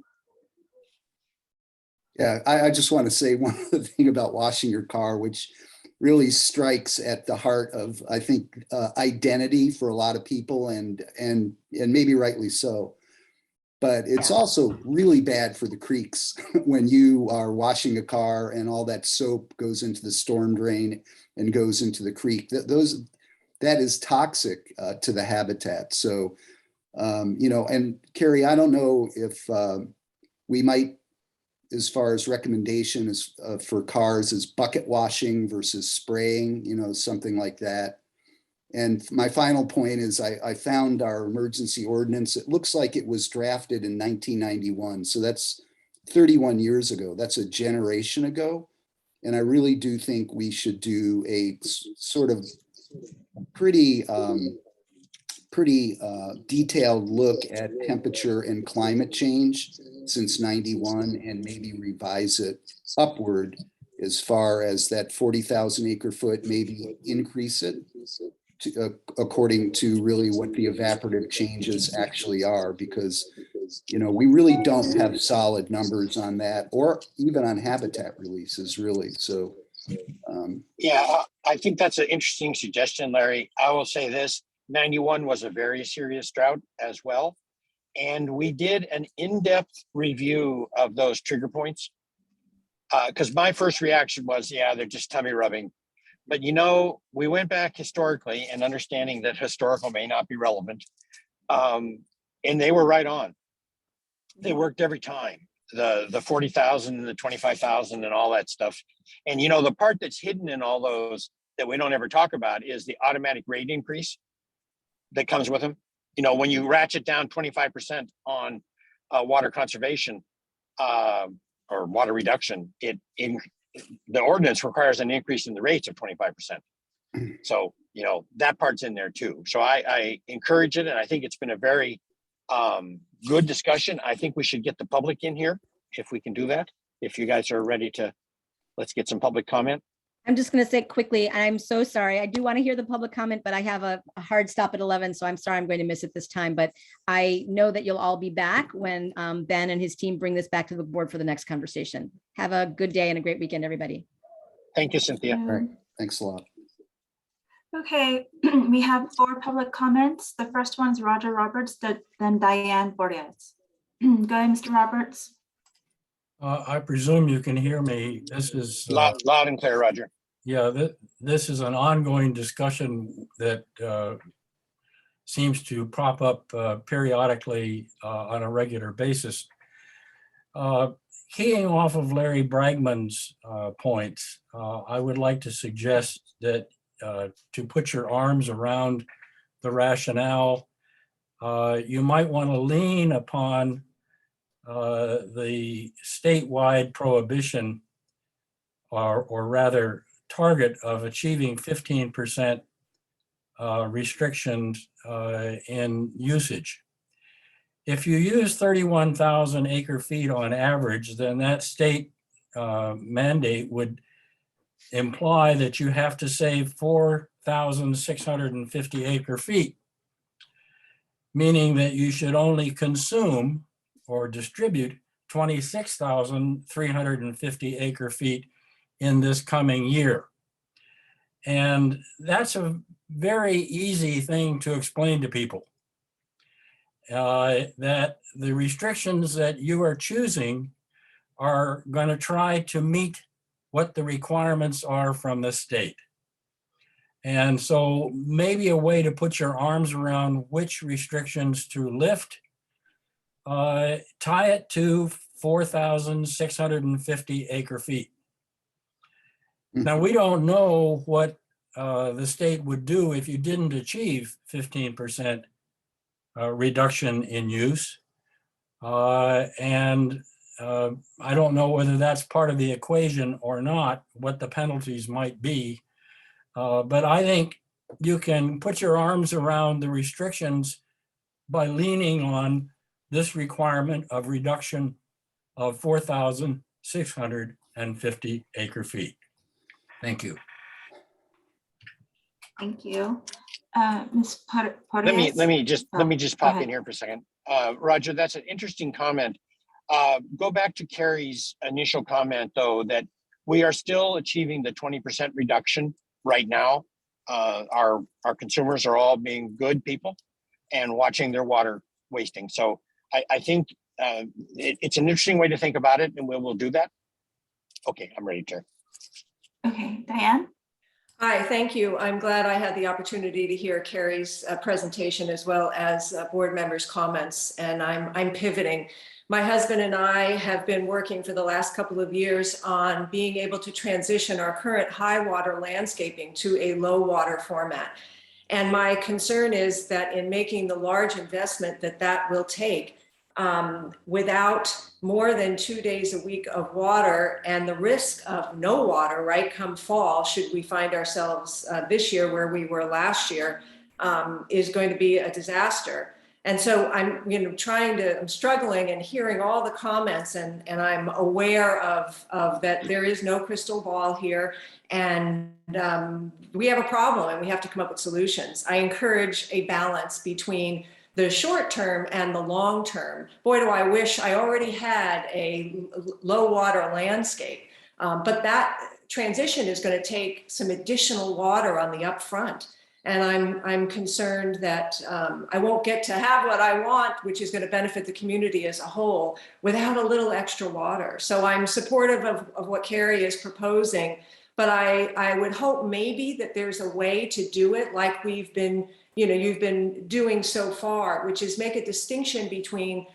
Yeah, I just want to say one other thing about washing your car, which really strikes at the heart of, I think, identity for a lot of people, and maybe rightly so. But it's also really bad for the creeks when you are washing a car and all that soap goes into the storm drain and goes into the creek. That is toxic to the habitat. So, and Carrie, I don't know if we might, as far as recommendations for cars, is bucket washing versus spraying, something like that. And my final point is I found our emergency ordinance. It looks like it was drafted in 1991. So that's 31 years ago. That's a generation ago. And I really do think we should do a sort of pretty detailed look at temperature and climate change since 91 and maybe revise it upward as far as that 40,000 acre foot, maybe increase it according to really what the evaporative changes actually are, because we really don't have solid numbers on that, or even on habitat releases, really. So yeah, I think that's an interesting suggestion, Larry. I will say this: 91 was a very serious drought as well, and we did an in-depth review of those trigger points, because my first reaction was, yeah, they're just tummy rubbing. But we went back historically, and understanding that historical may not be relevant, and they were right on. They worked every time. The 40,000, the 25,000, and all that stuff. And the part that's hidden in all those that we don't ever talk about is the automatic rate increase that comes with them. When you ratchet down 25% on water conservation or water reduction, the ordinance requires an increase in the rates of 25%. So, that part's in there too. So I encourage it. And I think it's been a very good discussion. I think we should get the public in here if we can do that. If you guys are ready to, let's get some public comment. I'm just going to say quickly, I'm so sorry. I do want to hear the public comment, but I have a hard stop at 11. So I'm sorry, I'm going to miss it this time. But I know that you'll all be back when Ben and his team bring this back to the board for the next conversation. Have a good day and a great weekend, everybody. Thank you, Cynthia. all right, thanks a lot. Okay, we have 4 public comments. The first one is Roger Roberts, then Diane Borges. Go ahead, Mr. Roberts. I presume you can hear me. This is Loud and clear, Roger. yeah. This is an ongoing discussion that seems to prop up periodically on a regular basis. Keying off of Larry Bragman's points, I would like to suggest that to put your arms around the rationale, you might want to lean upon the statewide prohibition, or rather target of achieving 15% restrictions in usage. If you use 31,000 acre feet on average, then that state mandate would imply that you have to save 4,650 acre feet, meaning that you should only consume or distribute 26,350 acre feet in this coming year. And that's a very easy thing to explain to people. That the restrictions that you are choosing are going to try to meet what the requirements are from the state. And so maybe a way to put your arms around which restrictions to lift, tie it to 4,650 acre feet. Now, we don't know what the state would do if you didn't achieve 15% reduction in use. And I don't know whether that's part of the equation or not, what the penalties might be. But I think you can put your arms around the restrictions by leaning on this requirement of reduction of 4,650 acre feet. Thank you. Thank you. Ms. Let me Porteous? just Go pop ahead. in here for a second. Roger, that's an interesting comment. Go back to Carrie's initial comment, though, that we are still achieving the 20% reduction right now. Our consumers are all being good people and watching their water wasting. So I think it's an interesting way to think about it, and we'll do that. Okay, I'm ready to. Okay, Diane? Hi, thank you. I'm glad I had the opportunity to hear Carrie's presentation as well as board members' comments, and I'm pivoting. My husband and I have been working for the last couple of years on being able to transition our current high water landscaping to a low water format. And my concern is that in making the large investment that will take, without more than 2 days a week of water and the risk of no water, right, come fall, should we find ourselves this year where we were last year, is going to be a disaster. And so I'm I'm struggling and hearing all the comments, and I'm aware of that there is no crystal ball here, and we have a problem and we have to come up with solutions. I encourage a balance between the short term and the long term. Boy, do I wish I already had a low water landscape, but that transition is going to take some additional water on the upfront. And I'm concerned that I won't get to have what I want, which is going to benefit the community as a whole, without a little extra water. So I'm supportive of what Carrie is proposing, but I would hope maybe that there's a way to do it like you've been doing so far, which is make a distinction between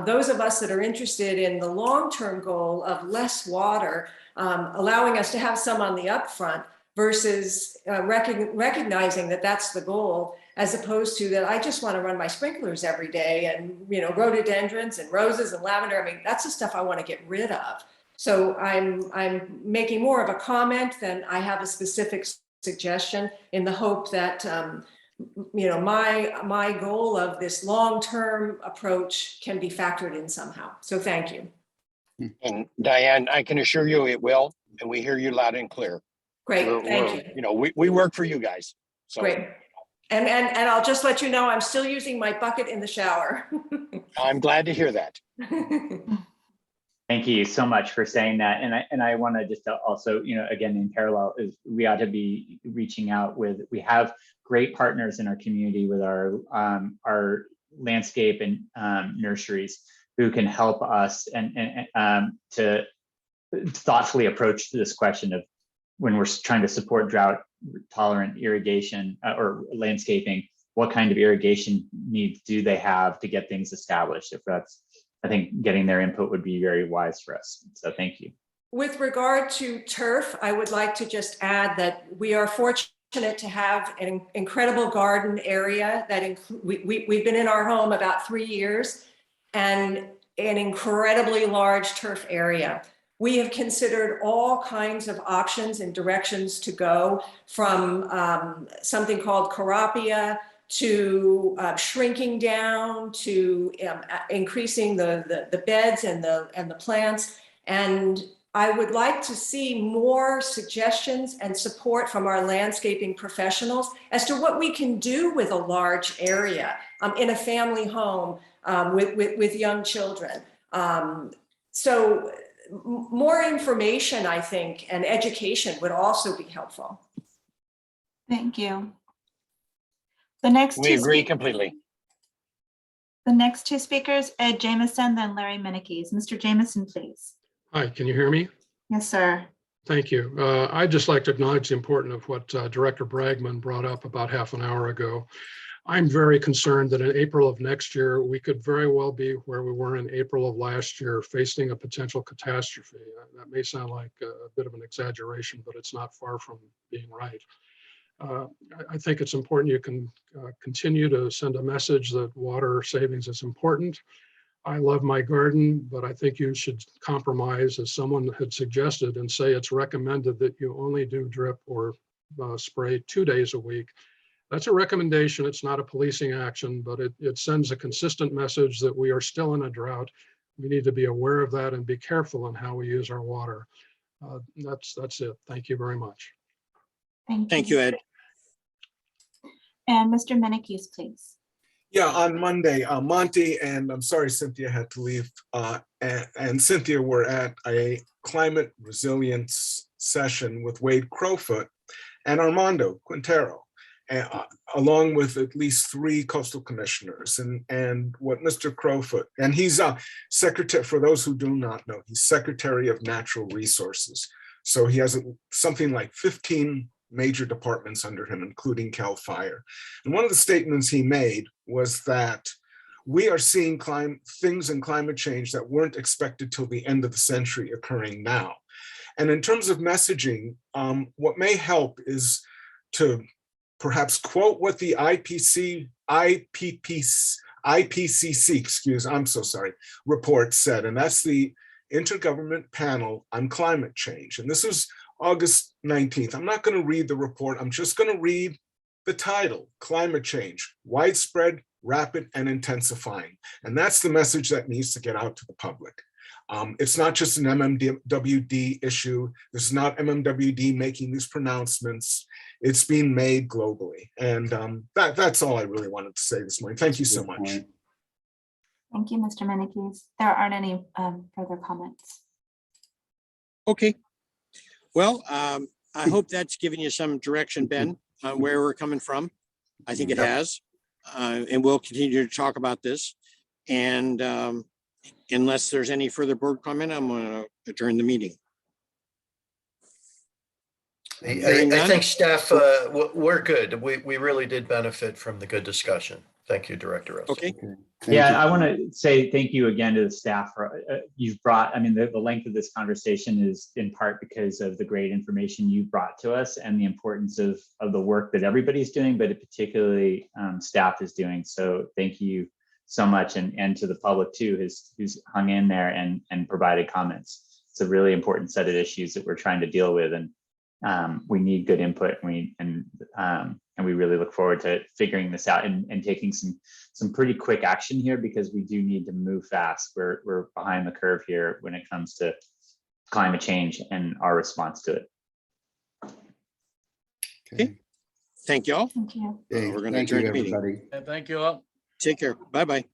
those of us that are interested in the long-term goal of less water, allowing us to have some on the upfront, versus recognizing that that's the goal, as opposed to that I just want to run my sprinklers every day and rhododendrons and roses and lavender. I mean, that's the stuff I want to get rid of. So I'm making more of a comment than I have a specific suggestion, in the hope that my goal of this long-term approach can be factored in somehow. So thank you. And Diane, I can assure you it will, and we hear you loud and clear. Great, thank you. We work for you guys. So. Great. And I'll just let you know, I'm still using my bucket in the shower. I'm glad to hear that. Thank you so much for saying that. And I want to just also, again, in parallel, is we ought to be reaching out with, we have great partners in our community with our landscape and nurseries who can help us and to thoughtfully approach this question of, when we're trying to support drought tolerant irrigation or landscaping, what kind of irrigation needs do they have to get things established? If that's, I think getting their input would be very wise for us. So thank you. With regard to turf, I would like to just add that we are fortunate to have an incredible garden area that we've been in our home about 3 years, and an incredibly large turf area. We have considered all kinds of options and directions to go, from something called carapia to shrinking down to increasing the beds and the plants. And I would like to see more suggestions and support from our landscaping professionals as to what we can do with a large area in a family home with young children. So more information, I think, and education would also be helpful. Thank you. We agree completely. The next two speakers, Ed Jamison, then Larry Minikes. Mr. Jamison, please. Hi, can you hear me? Yes, sir. Thank you. I'd just like to acknowledge the importance of what Director Bragman brought up about half an hour ago. I'm very concerned that in April of next year, we could very well be where we were in April of last year, facing a potential catastrophe. That may sound like a bit of an exaggeration, but it's not far from being right. I think it's important you can continue to send a message that water savings is important. I love my garden, but I think you should compromise, as someone had suggested, and say it's recommended that you only do drip or spray 2 days a week, That's a recommendation. It's not a policing action, but it sends a consistent message that we are still in a drought. We need to be aware of that and be careful in how we use our water. That's it. Thank you very much. Thank you, Ed. And Mr. Menikes, please. Yeah, on Monday, Monty and I'm sorry, Cynthia had to leave, and Cynthia were at a climate resilience session with Wade Crowfoot and Armando Quintero, along with at least 3 coastal commissioners. And what Mr. Crowfoot, and he's secretary, for those who do not know, he's Secretary of Natural Resources. So he has something like 15 major departments under him, including CAL FIRE. And one of the statements he made was that we are seeing things in climate change that weren't expected till the end of the century occurring now. And in terms of messaging, what may help is to perhaps quote what the IPCC, report said, and that's the Intergovernment Panel on Climate Change. And this was August 19th. I'm not going to read the report. I'm just going to read the title, Climate Change, Widespread, Rapid, and Intensifying. And that's the message that needs to get out to the public. It's not just an MMWD issue. This is not MMWD making these pronouncements. It's being made globally. And that's all I really wanted to say this morning. Thank you so much. Thank you, Mr. Menikes. There aren't any further comments. Okay. Well, I hope that's given you some direction, Ben, on where we're coming from. I think it has. And we'll continue to talk about this. And unless there's any further board comment, I'm going to adjourn the meeting. I think staff, we're good. We really did benefit from the good discussion. Thank you, Director Russell. Okay. Yeah, I want to say thank you again to the staff for you've brought. I mean, the length of this conversation is in part because of the great information you brought to us and the importance of the work that everybody's doing, but particularly staff is doing. So thank you so much, and to the public too, who's hung in there and provided comments. It's a really important set of issues that we're trying to deal with, and we need good input. And we really look forward to figuring this out and taking some pretty quick action here, because we do need to move fast. We're behind the curve here when it comes to climate change and our response to it. Okay. Thank you all. Thank you. We're going to Thank you, adjourn the meeting. everybody. And thank you all. Take care. Bye-bye.